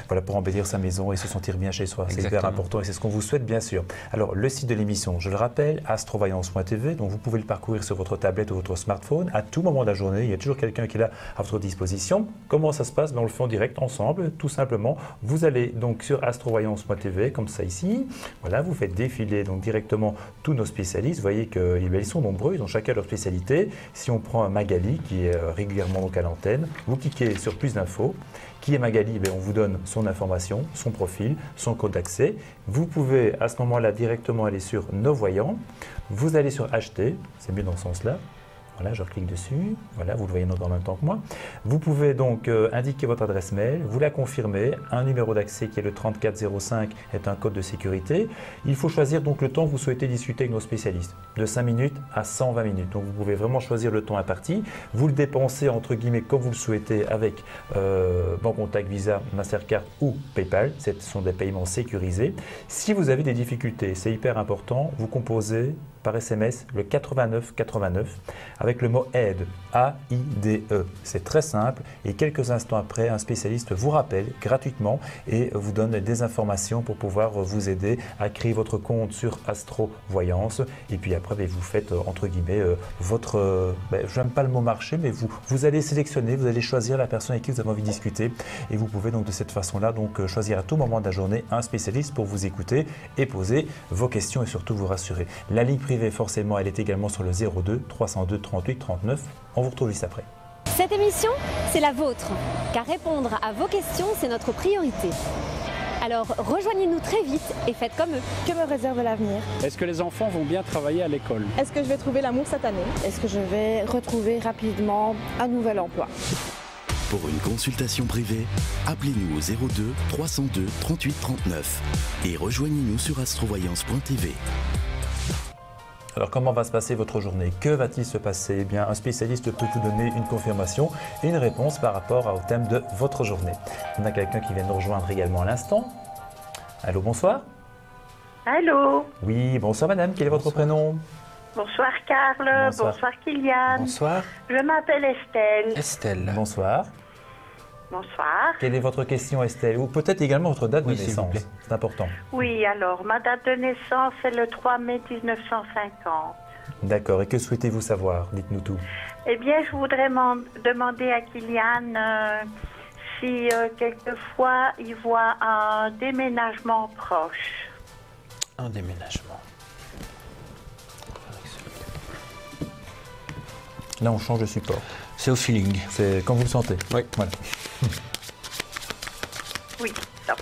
Voilà, pour embellir sa maison et se sentir bien chez soi. C'est hyper important et c'est ce qu'on vous souhaite bien sûr. Alors le site de l'émission, je le rappelle, astrovoyance.tv, donc vous pouvez le parcourir sur votre tablette ou votre smartphone à tout moment de la journée. Il y a toujours quelqu'un qui est là à votre disposition. Comment ça se passe? On le fait en direct ensemble, tout simplement. Vous allez donc sur astrovoyance.tv, comme ça ici. Voilà, vous faites défiler donc directement tous nos spécialistes. Vous voyez qu'ils sont nombreux, ils ont chacun leur spécialité. Si on prend Magali, qui est régulièrement donc à l'antenne, vous cliquez sur plus d'infos. Qui est Magali? On vous donne son information, son profil, son code d'accès. Vous pouvez à ce moment-là directement aller sur nos voyants. Vous allez sur acheter, c'est mieux dans ce sens-là. Voilà, je clique dessus. Voilà, vous le voyez en même temps que moi. Vous pouvez donc indiquer votre adresse mail, vous la confirmez. Un numéro d'accès qui est le 3405 est un code de sécurité. Il faut choisir donc le temps que vous souhaitez discuter avec nos spécialistes, de 5 minutes à 120 minutes. Donc vous pouvez vraiment choisir le temps imparti. Vous le dépensez entre guillemets comme vous le souhaitez avec Banque Contact, Visa, Mastercard ou PayPal. Ce sont des paiements sécurisés. Si vous avez des difficultés, c'est hyper important, vous composez par SMS le 89 89 avec le mot aide, A-I-D-E. C'est très simple et quelques instants après, un spécialiste vous rappelle gratuitement et vous donne des informations pour pouvoir vous aider à créer votre compte sur Astrovoyance. Et puis après, vous faites entre guillemets votre, je n'aime pas le mot marché, mais vous allez sélectionner, vous allez choisir la personne avec qui vous avez envie de discuter et vous pouvez donc de cette façon-là donc choisir à tout moment de la journée un spécialiste pour vous écouter et poser vos questions et surtout vous rassurer. La ligne privée, forcément, elle est également sur le 02 302 38 39. On vous retrouve juste après. Cette émission, c'est la vôtre, car répondre à vos questions, c'est notre priorité. Alors rejoignez-nous très vite et faites comme eux. Que me réserve l'avenir? Est-ce que les enfants vont bien travailler à l'école? Est-ce que je vais trouver l'amour cette année? Est-ce que je vais retrouver rapidement un nouvel emploi? Pour une consultation privée, appelez-nous au 02 302 38 39 et rejoignez-nous sur astrovoyance.tv. Alors comment va se passer votre journée? Que va-t-il se passer? Eh bien, un spécialiste peut vous donner une confirmation et une réponse par rapport au thème de votre journée. On a quelqu'un qui vient nous rejoindre également à l'instant. Allô, bonsoir. Allô. Oui, bonsoir madame, quel est votre prénom? Bonsoir Carl, bonsoir Kylian. Bonsoir. Je m'appelle Estelle. Estelle. Bonsoir. Bonsoir. Quelle est votre question Estelle? Ou peut-être également votre date de naissance, c'est important. Oui, alors ma date de naissance est le 3 mai 1950. D'accord, et que souhaitez-vous savoir? Dites-nous tout. Eh bien, je voudrais demander à Kylian si quelquefois il voit un déménagement proche. Un déménagement. Là, on change de support. C'est au feeling. C'est quand vous le sentez. Oui. Voilà. Oui, ça.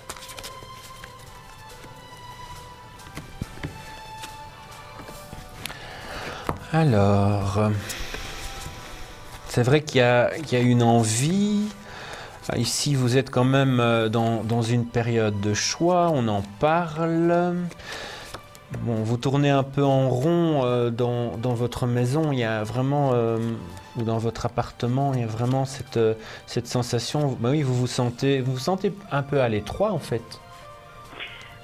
Alors, c'est vrai qu'il y a une envie. Ici, vous êtes quand même dans une période de choix, on en parle. Bon, vous tournez un peu en rond dans votre maison, il y a vraiment, ou dans votre appartement, il y a vraiment cette sensation, bah oui, vous vous sentez un peu à l'étroit en fait.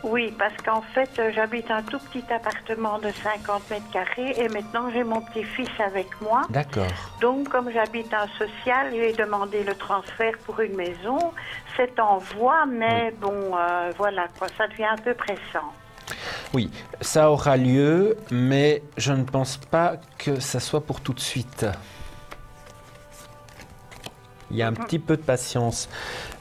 Oui, parce qu'en fait, j'habite un tout petit appartement de 50 mètres carrés et maintenant j'ai mon petit-fils avec moi. D'accord. Donc, comme j'habite un social, j'ai demandé le transfert pour une maison. C'est en voie, mais bon, voilà, quoi, ça devient un peu pressant. Oui, ça aura lieu, mais je ne pense pas que ça soit pour tout de suite. Il y a un petit peu de patience.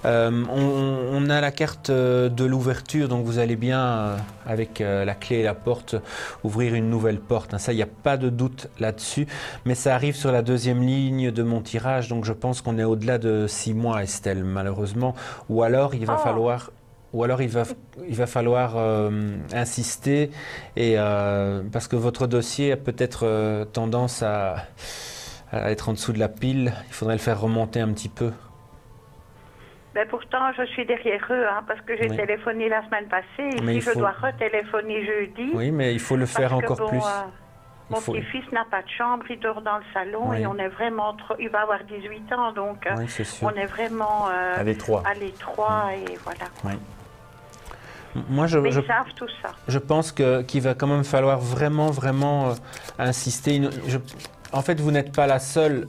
On a la carte de l'ouverture, donc vous allez bien, avec la clé et la porte, ouvrir une nouvelle porte. Ça, il n'y a pas de doute là-dessus. Mais ça arrive sur la deuxième ligne de mon tirage, donc je pense qu'on est au-delà de 6 mois, Estelle, malheureusement. Ou alors, il va falloir... il va falloir insister, et, parce que votre dossier a peut-être tendance à être en dessous de la pile. Il faudrait le faire remonter un petit peu. Mais pourtant, je suis derrière eux, hein, parce que j'ai téléphoné la semaine passée. Et je dois retéléphoner jeudi. Oui, mais il faut le faire encore plus. Mon petit-fils n'a pas de chambre, il dort dans le salon et on est vraiment trop... Il va avoir 18 ans, donc on est vraiment à l'étroit. Et voilà. Oui. Moi, mais ils savent tout ça. Je pense qu'il va quand même falloir vraiment insister. En fait, vous n'êtes pas la seule,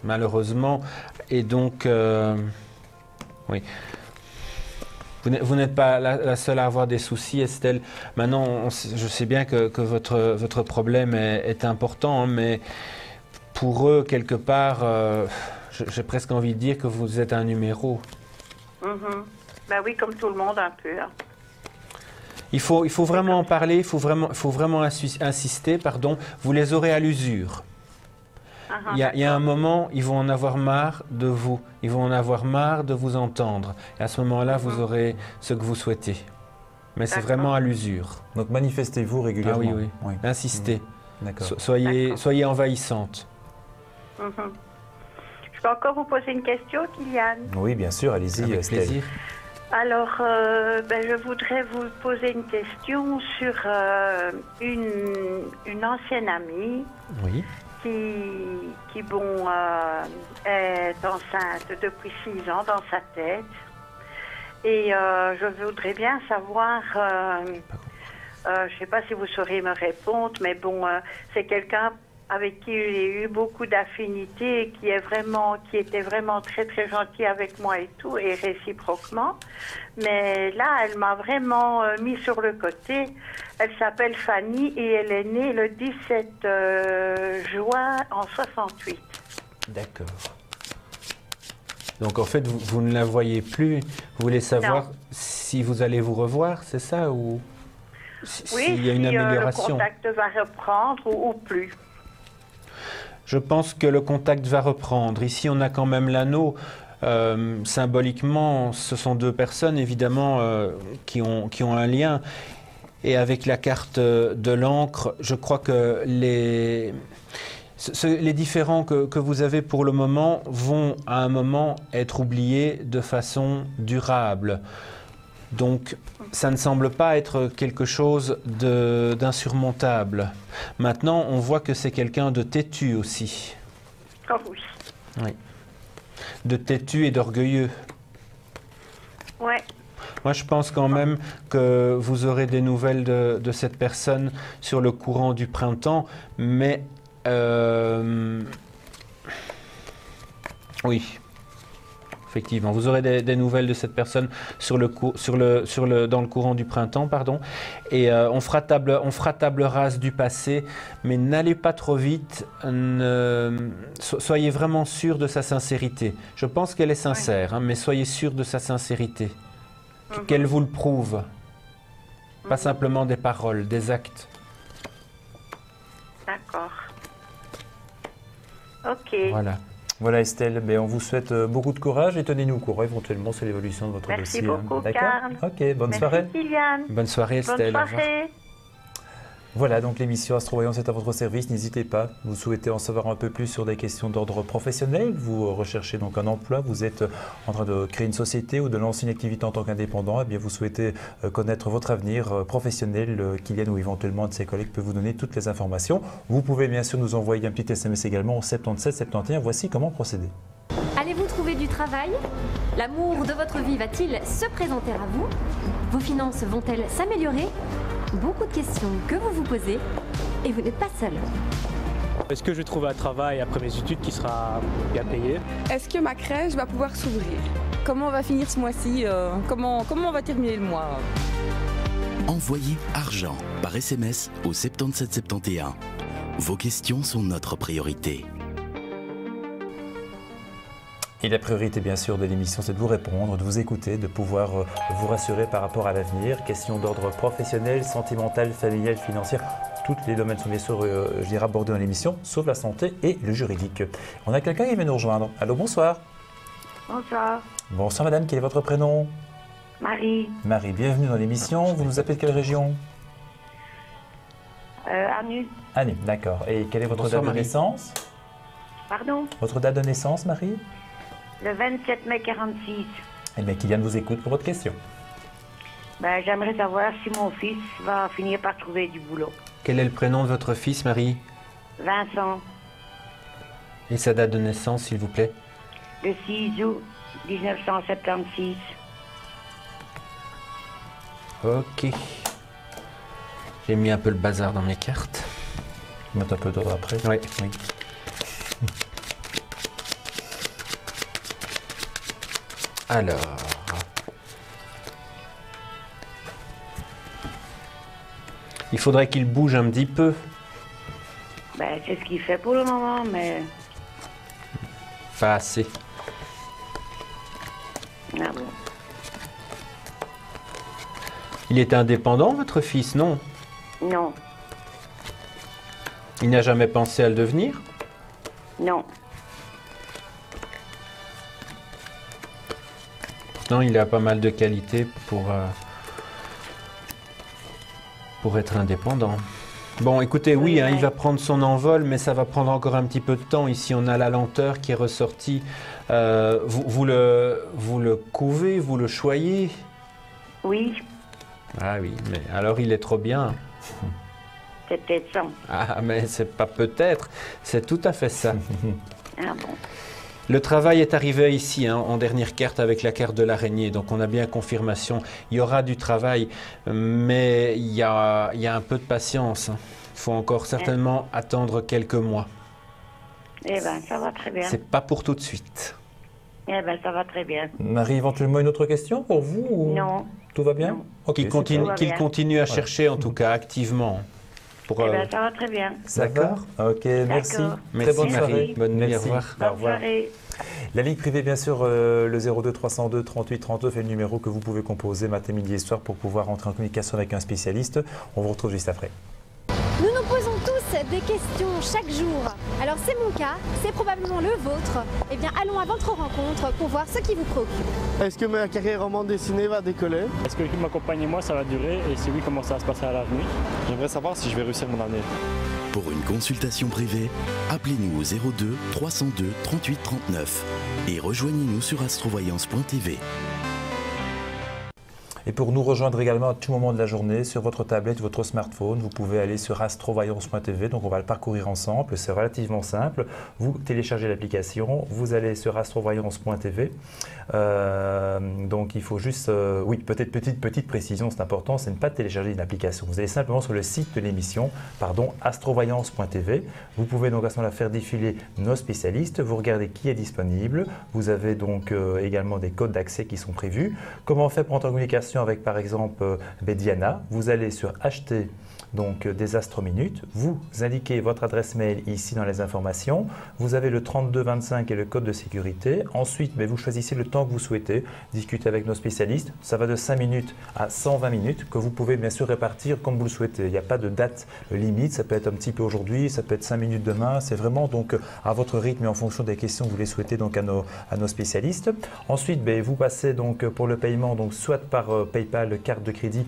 malheureusement, et donc, oui. Vous n'êtes pas la seule à avoir des soucis, Estelle. Maintenant, je sais bien que votre problème est important, hein, mais pour eux, quelque part, j'ai presque envie de dire que vous êtes un numéro. Ben oui, comme tout le monde, un peu. Hein. Il faut vraiment en parler, il faut vraiment insister, pardon. Vous les aurez à l'usure. Il y a un moment, ils vont en avoir marre de vous. Ils vont en avoir marre de vous entendre. Et à ce moment-là, vous aurez ce que vous souhaitez. Mais c'est vraiment à l'usure. Donc manifestez-vous régulièrement. Ah oui. Insistez. Soyez envahissante. Je peux encore vous poser une question, Kylian? Oui, bien sûr. Allez-y, Estelle. Avec plaisir. Alors, je voudrais vous poser une question sur une ancienne amie qui est enceinte depuis 6 ans dans sa tête. Et je voudrais bien savoir, je ne sais pas si vous saurez me répondre, mais bon, c'est quelqu'un avec qui j'ai eu beaucoup d'affinités et qui était vraiment très très gentil avec moi et tout, et réciproquement. Mais là, elle m'a vraiment mis sur le côté. Elle s'appelle Fanny et elle est née le 17 juin en 68. D'accord. Donc en fait, vous ne la voyez plus. Vous voulez savoir si vous allez vous revoir, c'est ça, ou s'il y a une amélioration? Le contact va reprendre ou plus. Je pense que le contact va reprendre. Ici, on a quand même l'anneau. Symboliquement, ce sont 2 personnes, évidemment, qui ont un lien. Et avec la carte de l'encre, je crois que les différends que vous avez pour le moment vont, à un moment, être oubliés de façon durable. Donc, ça ne semble pas être quelque chose d'insurmontable. Maintenant, on voit que c'est quelqu'un de têtu aussi. Oh oui. Oui. De têtu et d'orgueilleux. Ouais. Moi, je pense quand même que vous aurez des nouvelles de cette personne sur le courant du printemps, mais oui. Effectivement, vous aurez des nouvelles de cette personne dans le courant du printemps, pardon. Et on fera table rase du passé, mais n'allez pas trop vite. Soyez vraiment sûr de sa sincérité. Je pense qu'elle est sincère, hein, mais soyez sûr de sa sincérité. Qu'elle vous le prouve. Pas simplement des paroles, des actes. D'accord. Ok. Voilà Estelle, on vous souhaite beaucoup de courage et tenez-nous au courant éventuellement sur l'évolution de votre dossier. Merci beaucoup, Karl. Ok, bonne soirée. Merci Kylian. Bonne soirée Estelle. Bonne soirée. Voilà, donc l'émission Astrovoyance est à votre service. N'hésitez pas, vous souhaitez en savoir un peu plus sur des questions d'ordre professionnel, vous recherchez donc un emploi, vous êtes en train de créer une société ou de lancer une activité en tant qu'indépendant, eh bien vous souhaitez connaître votre avenir professionnel, Kylian ou éventuellement un de ses collègues peut vous donner toutes les informations. Vous pouvez bien sûr nous envoyer un petit SMS également au 77 71. Voici comment procéder. Allez-vous trouver du travail? L'amour de votre vie va-t-il se présenter à vous? Vos finances vont-elles s'améliorer? Beaucoup de questions que vous vous posez et vous n'êtes pas seul. Est-ce que je vais trouver un travail après mes études qui sera bien payé? Est-ce que ma crèche va pouvoir s'ouvrir? Comment on va finir ce mois-ci? Comment on va terminer le mois? Envoyez argent par SMS au 77 71. Vos questions sont notre priorité. Et la priorité, bien sûr, de l'émission, c'est de vous répondre, de vous écouter, de pouvoir vous rassurer par rapport à l'avenir. Questions d'ordre professionnel, sentimental, familial, financier. Tous les domaines sont bien sûr, je dirais, abordés dans l'émission, sauf la santé et le juridique. On a quelqu'un qui vient nous rejoindre. Allô, bonsoir. Bonsoir. Bonsoir, madame. Quel est votre prénom? Marie. Marie, bienvenue dans l'émission. Vous nous appelez de quelle région? Anu. Anu, d'accord. Et quelle est votre Bonsoir, date de Marie. naissance? Pardon? Votre date de naissance, Marie? Le 27 mai 46. Eh bien, Kylian vous écoute pour votre question. Ben, j'aimerais savoir si mon fils va finir par trouver du boulot. Quel est le prénom de votre fils, Marie? Vincent, Et sa date de naissance, s'il vous plaît? le 6 août 1976. Ok. J'ai mis un peu le bazar dans mes cartes. Mettre un peu d'ordre après. Oui. Alors, il faudrait qu'il bouge un petit peu. Ben, c'est ce qu'il fait pour le moment, mais... Pas assez. Ah bon. Il est indépendant, votre fils, non? Non, Il n'a jamais pensé à le devenir? non. Pourtant, il a pas mal de qualités pour être indépendant. Bon, écoutez, oui, hein, il va prendre son envol, mais ça va prendre encore un petit peu de temps. Ici, on a la lenteur qui est ressortie. Vous le couvez, vous le choyez? Oui, Ah oui, mais alors il est trop bien. c'est peut-être ça. Ah, mais c'est pas peut-être, c'est tout à fait ça. Ah bon. Le travail est arrivé ici, hein, en dernière carte avec la carte de l'araignée, donc on a bien confirmation. Il y aura du travail, mais il y a un peu de patience. Hein. Il faut encore certainement attendre quelques mois. Eh ben, ça va très bien. C'est pas pour tout de suite. Eh ben, ça va très bien. Marie, éventuellement une autre question pour vous ou... Non. Tout va bien? Non. Ok, Qu'il continue, Tout va qu'il bien. continue à chercher, en tout cas, activement. Pour, Eh ben, ça va très bien. D'accord. Ok, merci. D'accord. Très bonne Merci, soirée. Marie. Bonne nuit, Merci. au revoir. Au Bonne revoir. soirée. La ligne privée, bien sûr, le 02 302 38 39 est le numéro que vous pouvez composer matin, midi et soir pour pouvoir entrer en communication avec un spécialiste. On vous retrouve juste après. Nous nous posons tous des questions chaque jour. Alors c'est mon cas, c'est probablement le vôtre. Eh bien allons à votre rencontre pour voir ce qui vous préoccupe. Est-ce que ma carrière en bande dessinée va décoller? Est-ce que ma compagne et moi ça va durer? Et si oui, comment ça va se passer à l'avenir? J'aimerais savoir si je vais réussir mon avenir. Pour une consultation privée, appelez-nous au 02 302 38 39 et rejoignez-nous sur astrovoyance.tv. Et pour nous rejoindre également à tout moment de la journée sur votre tablette, votre smartphone, vous pouvez aller sur astrovoyance.tv. Donc on va le parcourir ensemble, c'est relativement simple. Vous téléchargez l'application, vous allez sur astrovoyance.tv. Donc il faut juste, oui, peut-être petite précision, c'est important, c'est ne pas télécharger une application. Vous allez simplement sur le site de l'émission, astrovoyance.tv. Vous pouvez donc à ce moment-là faire défiler nos spécialistes, vous regardez qui est disponible. Vous avez donc également des codes d'accès qui sont prévus. Comment on fait pour entrer en communication avec par exemple Diana? Vous allez sur acheter donc des astrominutes, vous indiquez votre adresse mail ici dans les informations, vous avez le 3225 et le code de sécurité, ensuite vous choisissez le temps que vous souhaitez, discuter avec nos spécialistes, ça va de 5 minutes à 120 minutes que vous pouvez bien sûr répartir comme vous le souhaitez, il n'y a pas de date limite, ça peut être un petit peu aujourd'hui, ça peut être 5 minutes demain, c'est vraiment donc à votre rythme et en fonction des questions que vous les souhaitez donc à nos spécialistes. Ensuite vous passez donc pour le paiement donc soit par PayPal, carte de crédit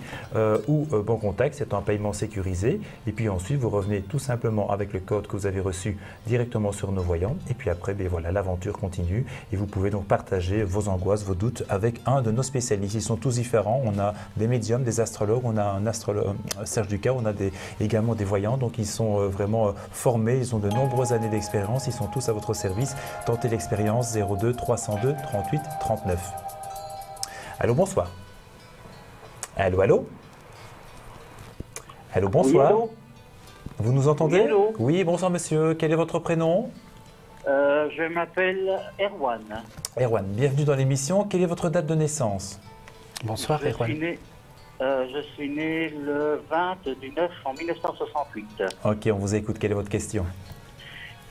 ou Bon Contact. C'est un paiement sécurisé. Et puis ensuite, vous revenez tout simplement avec le code que vous avez reçu directement sur nos voyants. Et puis après, voilà, l'aventure continue. Et vous pouvez donc partager vos angoisses, vos doutes avec un de nos spécialistes. Ils sont tous différents. On a des médiums, des astrologues, on a un astrologue, Serge Ducas, on a également des voyants. Donc ils sont vraiment formés. Ils ont de nombreuses années d'expérience. Ils sont tous à votre service. Tentez l'expérience 02 302 38 39. Allô, bonsoir. Allô, allô. Allô, bonsoir. Oui, allô. Vous nous entendez? Oui, allô. Oui, bonsoir monsieur. Quel est votre prénom? Je m'appelle Erwan. Erwan, bienvenue dans l'émission. Quelle est votre date de naissance? Bonsoir Erwan. Je suis né le 20 du 9 en 1968. Ok, on vous écoute. Quelle est votre question?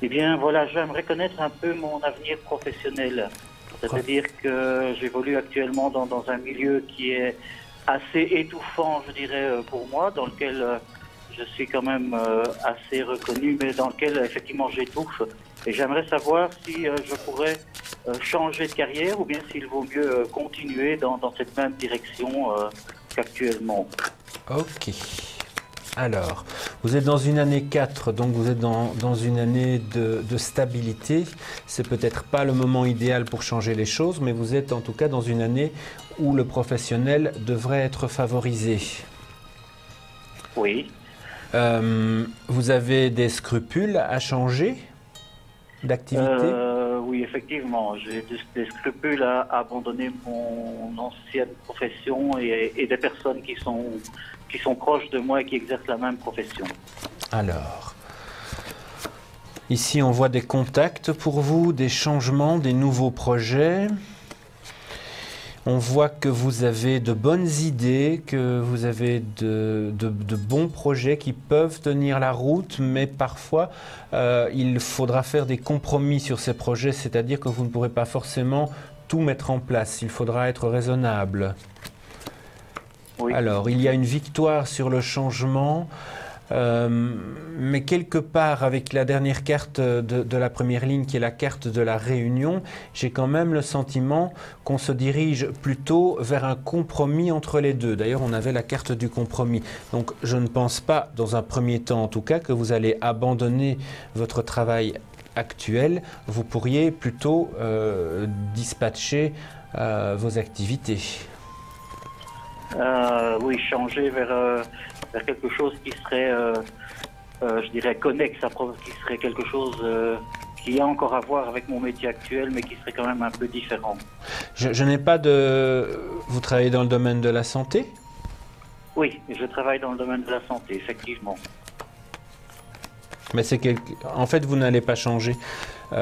Eh bien, voilà, j'aimerais connaître un peu mon avenir professionnel. C'est-à-dire que j'évolue actuellement dans un milieu qui est assez étouffant, je dirais, pour moi, dans lequel je suis quand même assez reconnu, mais dans lequel, effectivement, j'étouffe. Et j'aimerais savoir si je pourrais changer de carrière ou bien s'il vaut mieux continuer dans cette même direction qu'actuellement. Ok. Alors, vous êtes dans une année 4, donc vous êtes dans une année de stabilité. C'est peut-être pas le moment idéal pour changer les choses, mais vous êtes en tout cas dans une année où le professionnel devrait être favorisé. Oui. Vous avez des scrupules à changer d'activité? Oui, effectivement. J'ai des scrupules à abandonner mon ancienne profession et des personnes qui sont proches de moi et qui exercent la même profession. Alors, ici on voit des contacts pour vous, des changements, des nouveaux projets. On voit que vous avez de bonnes idées, que vous avez de bons projets qui peuvent tenir la route, mais parfois il faudra faire des compromis sur ces projets, c'est-à-dire que vous ne pourrez pas forcément tout mettre en place. Il faudra être raisonnable. Oui. Alors, il y a une victoire sur le changement, mais quelque part, avec la dernière carte de la première ligne, qui est la carte de la réunion, j'ai quand même le sentiment qu'on se dirige plutôt vers un compromis entre les deux. D'ailleurs, on avait la carte du compromis. Donc, je ne pense pas, dans un premier temps en tout cas, que vous allez abandonner votre travail actuel. Vous pourriez plutôt dispatcher vos activités. Oui, changer vers quelque chose qui serait, je dirais, connexe, qui serait quelque chose qui a encore à voir avec mon métier actuel, mais qui serait quand même un peu différent. Je n'ai pas de... Vous travaillez dans le domaine de la santé? Oui, je travaille dans le domaine de la santé, effectivement. Mais en fait, vous n'allez pas changer.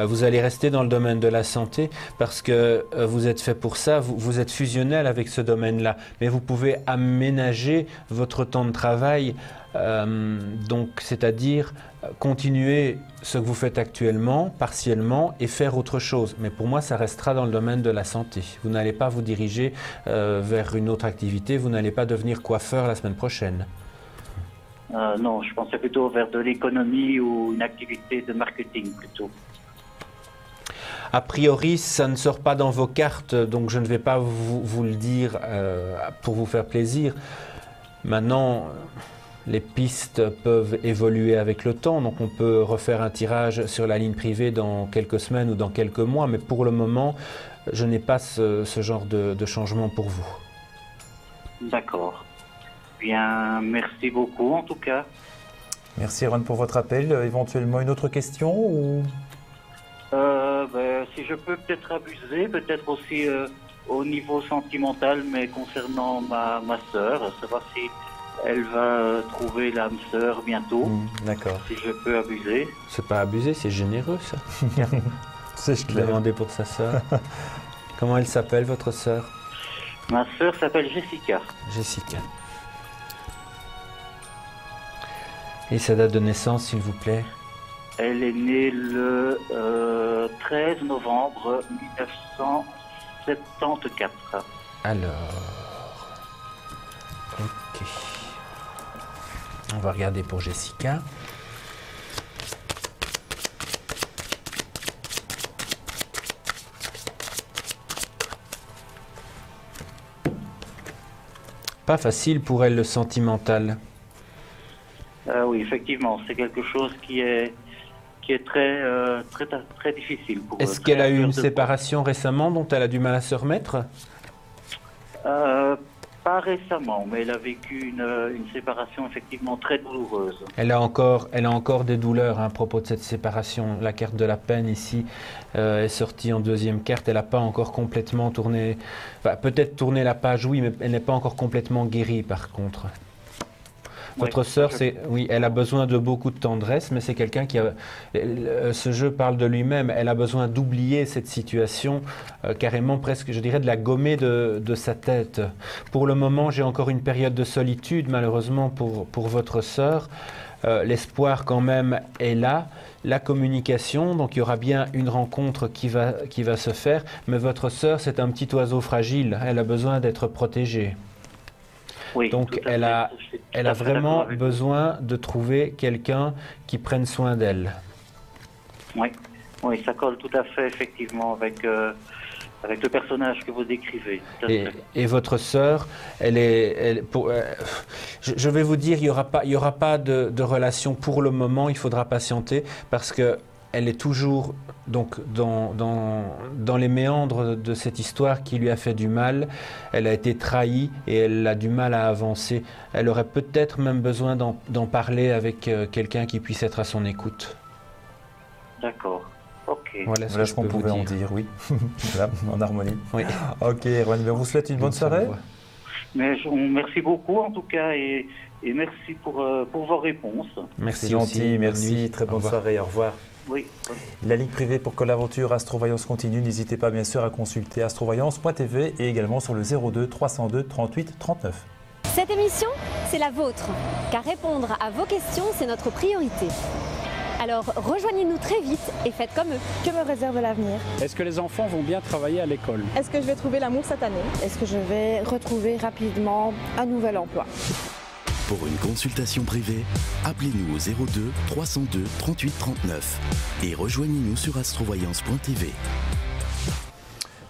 Vous allez rester dans le domaine de la santé parce que vous êtes fait pour ça, vous êtes fusionnel avec ce domaine-là. Mais vous pouvez aménager votre temps de travail, donc c'est-à-dire continuer ce que vous faites actuellement, partiellement, et faire autre chose. Mais pour moi, ça restera dans le domaine de la santé. Vous n'allez pas vous diriger vers une autre activité, vous n'allez pas devenir coiffeur la semaine prochaine. Non, je pensais plutôt vers de l'économie ou une activité de marketing plutôt. A priori, ça ne sort pas dans vos cartes, donc je ne vais pas vous le dire pour vous faire plaisir. Maintenant, les pistes peuvent évoluer avec le temps, donc on peut refaire un tirage sur la ligne privée dans quelques semaines ou dans quelques mois, mais pour le moment, je n'ai pas ce genre de changement pour vous. D'accord. Bien, merci beaucoup en tout cas. Merci Ron pour votre appel. Éventuellement une autre question ou... Si je peux peut-être abuser, peut-être aussi au niveau sentimental, mais concernant ma sœur, savoir si elle va trouver l'âme sœur bientôt. D'accord. Si je peux abuser. C'est pas abuser, c'est généreux ça. C'est clair. Demander pour sa sœur. Comment elle s'appelle votre sœur? Ma sœur s'appelle Jessica. Jessica. Et sa date de naissance, s'il vous plaît? Elle est née le 13 novembre 1974. Alors... Ok. On va regarder pour Jessica. pas facile pour elle, le sentimental. Oui, effectivement, c'est quelque chose qui est très difficile pour Est-ce qu'elle a eu une séparation récemment dont elle a du mal à se remettre? Pas récemment, mais elle a vécu une séparation effectivement très douloureuse. Elle a encore des douleurs, hein, à propos de cette séparation. La carte de la peine ici est sortie en deuxième carte. Elle n'a pas encore complètement tourné, enfin, peut-être tourné la page, oui, mais elle n'est pas encore complètement guérie par contre. Votre sœur, oui, elle a besoin de beaucoup de tendresse, mais c'est quelqu'un qui a... Ce jeu parle de lui-même. Elle a besoin d'oublier cette situation, carrément presque, je dirais, de la gommer de sa tête. Pour le moment, j'ai encore une période de solitude, malheureusement, pour votre sœur. L'espoir, quand même, est là. La communication, donc il y aura bien une rencontre qui va se faire, mais votre sœur, c'est un petit oiseau fragile. Elle a besoin d'être protégée. Oui, donc elle a vraiment besoin de trouver quelqu'un qui prenne soin d'elle. Oui, ça colle tout à fait effectivement avec le personnage que vous décrivez. Et votre sœur, je vais vous dire, il y aura pas de relation pour le moment. Il faudra patienter parce que elle est toujours donc dans les méandres de cette histoire qui lui a fait du mal. Elle a été trahie et elle a du mal à avancer. Elle aurait peut-être même besoin d'en parler avec quelqu'un qui puisse être à son écoute. D'accord. Ok. Voilà ce qu'on pouvait en dire, oui. Voilà, en harmonie. Oui. Ok, Erwan, on vous souhaite une bonne soirée. Merci beaucoup en tout cas et merci pour vos réponses. Merci gentil, merci. Très bonne soirée, au revoir. Oui. La ligne privée pour que l'aventure Astrovoyance continue, n'hésitez pas bien sûr à consulter astrovoyance.tv et également sur le 02 302 38 39. Cette émission, c'est la vôtre, car répondre à vos questions, c'est notre priorité. Alors rejoignez-nous très vite et faites comme eux. Que me réserve l'avenir? Est-ce que les enfants vont bien travailler à l'école? Est-ce que je vais trouver l'amour cette année? Est-ce que je vais retrouver rapidement un nouvel emploi? Pour une consultation privée, appelez-nous au 02 302 38 39 et rejoignez-nous sur astrovoyance.tv.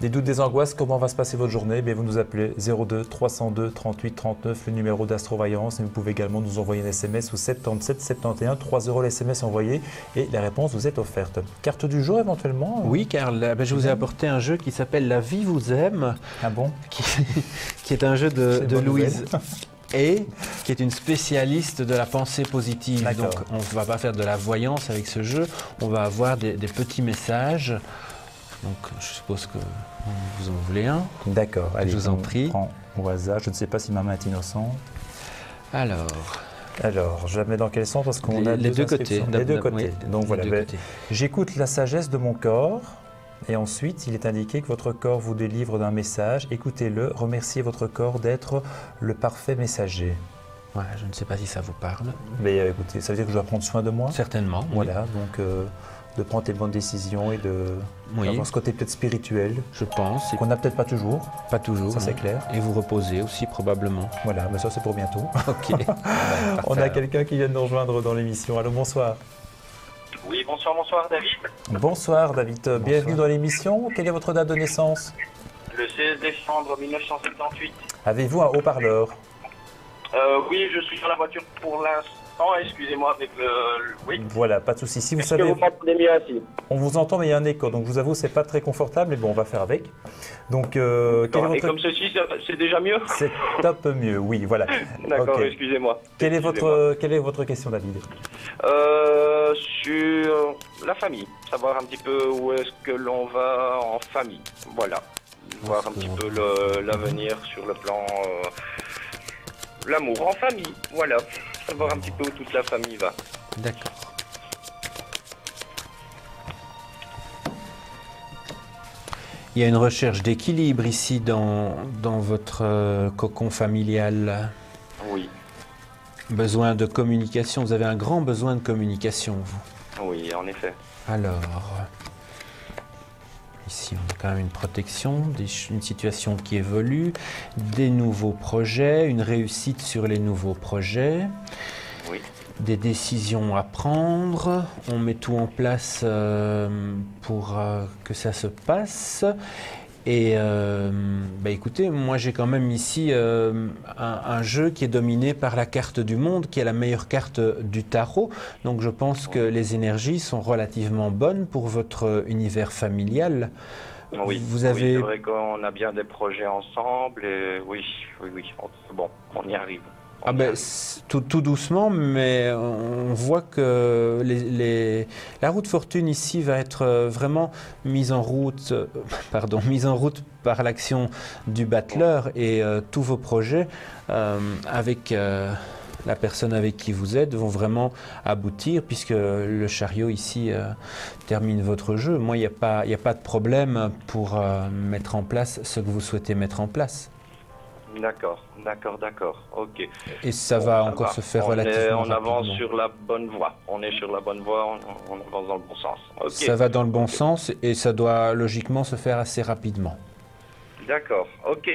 Des doutes, des angoisses, comment va se passer votre journée? Vous nous appelez 02 302 38 39, le numéro d'Astrovoyance. Et vous pouvez également nous envoyer un SMS au 77 71, 3 € l'SMS envoyé et la réponse vous est offerte. Carte du jour éventuellement? Oui, Karl, je vous ai apporté un jeu qui s'appelle La vie vous aime. Ah bon? Qui est un jeu de Louise. Et qui est une spécialiste de la pensée positive. Donc on ne va pas faire de la voyance avec ce jeu, on va avoir des petits messages. Donc je suppose que vous en voulez un. D'accord, allez, je vous en prie. Au hasard, je ne sais pas si ma main est innocente. Alors, je la mets dans quel sens? Parce qu'on a les deux côtés. Les deux côtés. Oui, donc voilà, j'écoute la sagesse de mon corps. Et ensuite, il est indiqué que votre corps vous délivre d'un message. Écoutez-le, remerciez votre corps d'être le parfait messager. Voilà, je ne sais pas si ça vous parle. Mais écoutez, ça veut dire que je dois prendre soin de moi? Certainement. Voilà, donc de prendre les bonnes décisions et d'avoir ce côté peut-être spirituel. Je pense. Qu'on n'a peut-être pas toujours. Pas toujours. Ça, c'est clair. Et vous reposez aussi, probablement. Voilà, mais ça, c'est pour bientôt. Ok. On a quelqu'un qui vient de nous rejoindre dans l'émission. Allô, bonsoir. Oui, bonsoir David. Bonsoir David, bienvenue dans l'émission. Quelle est votre date de naissance? Le 16 décembre 1978. Avez-vous un haut-parleur? Oui, je suis dans la voiture pour l'instant, excusez-moi avec le... Oui. Voilà, pas de souci. Si vous Est-ce savez... que vous m'entendez mieux ainsi? On vous entend, mais il y a un écho, donc je vous avoue, c'est pas très confortable, mais bon, on va faire avec. Donc, et comme ceci, c'est déjà mieux? C'est top mieux, oui, voilà. D'accord, excusez-moi. Quelle est votre question, David? Sur la famille, savoir un petit peu où est-ce que l'on va en famille, voilà. Voir un petit peu l'avenir sur le plan l'amour en famille, voilà. Savoir un petit peu où toute la famille va. D'accord. Il y a une recherche d'équilibre ici dans votre cocon familial. Oui. Besoin de communication, vous avez un grand besoin de communication, vous. Oui, en effet. Alors, ici on a quand même une protection, une situation qui évolue, des nouveaux projets, une réussite sur les nouveaux projets, oui. Des décisions à prendre, on met tout en place pour que ça se passe. Et écoutez, moi j'ai quand même ici un jeu qui est dominé par la carte du monde, qui est la meilleure carte du tarot. Donc je pense que les énergies sont relativement bonnes pour votre univers familial. Oui, vous avez... oui, c'est vrai qu'on a bien des projets ensemble et oui, bon, on y arrive. Tout doucement, mais on voit que la route fortune ici va être vraiment mise en route par l'action du battleur et tous vos projets avec la personne avec qui vous êtes vont vraiment aboutir puisque le chariot ici termine votre jeu. Moi, il n'y a pas de problème pour mettre en place ce que vous souhaitez mettre en place. D'accord, ok. Et ça va encore se faire relativement on avance rapidement. sur la bonne voie. On est sur la bonne voie, on avance dans le bon sens. Okay. Ça va dans le bon sens et ça doit logiquement se faire assez rapidement. D'accord, ok.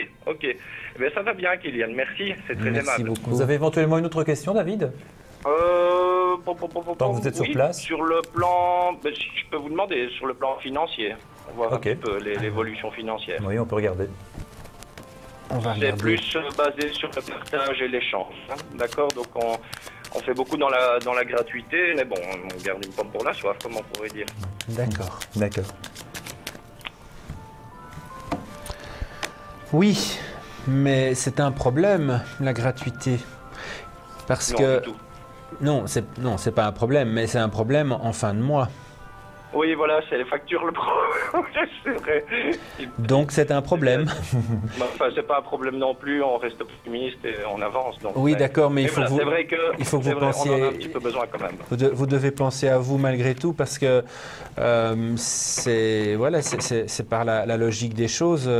Mais ça va bien, Kylian, merci, c'est très Merci aimable. beaucoup. Vous avez éventuellement une autre question, David? Tant que vous êtes sur place. Sur le plan, je peux vous demander, sur le plan financier, voir un petit peu l'évolution financière. Oui, on peut regarder. C'est plus basé sur le partage et l'échange, hein, d'accord? Donc on fait beaucoup dans la gratuité, mais bon, on garde une pomme pour la soif, comme on pourrait dire. D'accord. Oui, mais c'est un problème, la gratuité. Parce que... Non, c'est pas un problème, mais c'est un problème en fin de mois. Oui, voilà, c'est les factures le problème, c'est vrai. Donc c'est un problème. Enfin, c'est pas un problème non plus, on reste optimiste et on avance. Donc, oui, d'accord, mais il faut c'est vrai que vous pensiez... On en a un petit peu besoin quand même. Vous devez penser à vous malgré tout parce que c'est par la logique des choses.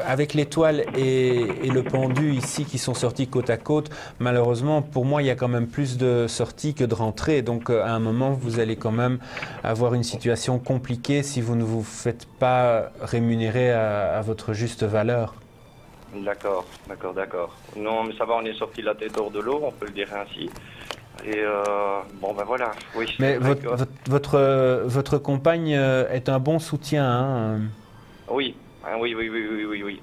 Avec l'étoile et le pendu ici qui sont sortis côte à côte, malheureusement pour moi il y a quand même plus de sorties que de rentrées, donc à un moment vous allez quand même avoir une situation compliquée si vous ne vous faites pas rémunérer à votre juste valeur. D'accord. Non mais ça va, on est sorti la tête hors de l'eau, on peut le dire ainsi. Et bon ben voilà, oui. Mais votre compagne est un bon soutien, hein. Oui,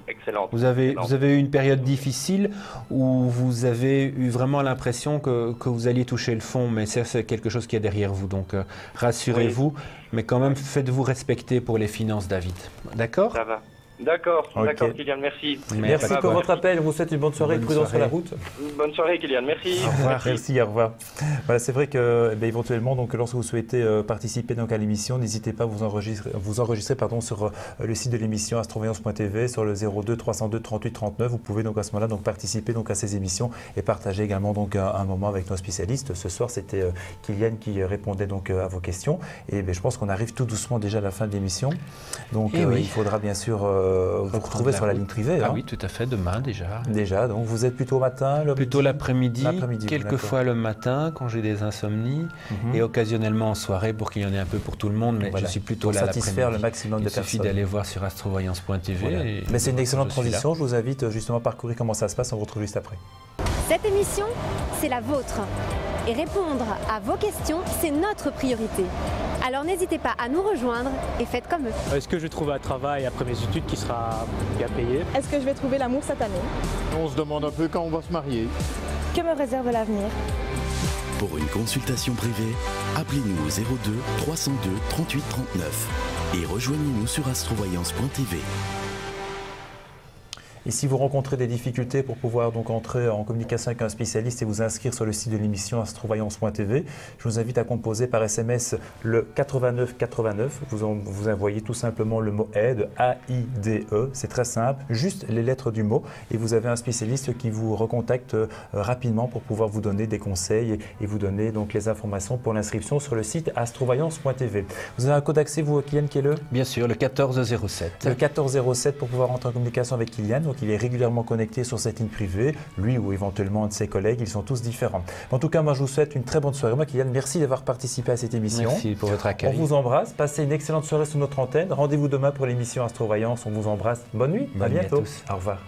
excellent. Vous avez eu une période difficile où vous avez eu vraiment l'impression que vous alliez toucher le fond, mais c'est quelque chose qui est derrière vous, donc rassurez-vous, mais quand même faites-vous respecter pour les finances, David. D'accord ? Ça va. D'accord, Kylian, merci. Merci pour votre appel, on vous souhaite une bonne soirée, prudence sur la route. Bonne soirée, Kylian, merci. Au revoir. Merci, au revoir. Voilà, c'est vrai que éventuellement, donc, lorsque vous souhaitez participer donc, à l'émission, n'hésitez pas à vous enregistrer sur le site de l'émission astrovoyance.tv, sur le 02 302 38 39. Vous pouvez donc à ce moment-là donc, participer donc, à ces émissions et partager également donc, un moment avec nos spécialistes. Ce soir, c'était Kylian qui répondait donc, à vos questions. Et je pense qu'on arrive tout doucement déjà à la fin de l'émission. Donc il faudra bien sûr vous retrouver sur la ligne privée. Ah oui, tout à fait, demain déjà. Déjà, donc vous êtes plutôt au matin, plutôt l'après-midi, quelquefois le matin quand j'ai des insomnies et occasionnellement en soirée pour qu'il y en ait un peu pour tout le monde, mais je suis plutôt là l'après-midi. Satisfaire le maximum de personnes. Il suffit d'aller voir sur astrovoyance.tv. Voilà. Mais c'est une excellente transition, je vous invite justement à parcourir comment ça se passe, on vous retrouve juste après. Cette émission, c'est la vôtre. Et répondre à vos questions, c'est notre priorité. Alors n'hésitez pas à nous rejoindre et faites comme eux. Est-ce que je vais trouver un travail après mes études qui sera bien payé? Est-ce que je vais trouver l'amour cette année? On se demande un peu quand on va se marier. Que me réserve l'avenir? Pour une consultation privée, appelez-nous au 02 302 38 39 et rejoignez-nous sur astrovoyance.tv. Et si vous rencontrez des difficultés pour pouvoir donc entrer en communication avec un spécialiste et vous inscrire sur le site de l'émission astrovoyance.tv, je vous invite à composer par SMS le 89 89. Vous envoyez tout simplement le mot aide, A-I-D-E. C'est très simple, juste les lettres du mot. Et vous avez un spécialiste qui vous recontacte rapidement pour pouvoir vous donner des conseils et vous donner donc les informations pour l'inscription sur le site astrovoyance.tv. Vous avez un code d'accès, vous, Kylian, qui est le? Bien sûr, le 1407. Le 1407 pour pouvoir entrer en communication avec Kylian. Donc il est régulièrement connecté sur cette ligne privée, lui ou éventuellement un de ses collègues, ils sont tous différents. En tout cas, moi je vous souhaite une très bonne soirée. Moi, Kylian, merci d'avoir participé à cette émission. Merci pour votre accueil. On vous embrasse, passez une excellente soirée sur notre antenne. Rendez-vous demain pour l'émission Astrovoyance, on vous embrasse. Bonne nuit, à bientôt. À tous. Au revoir.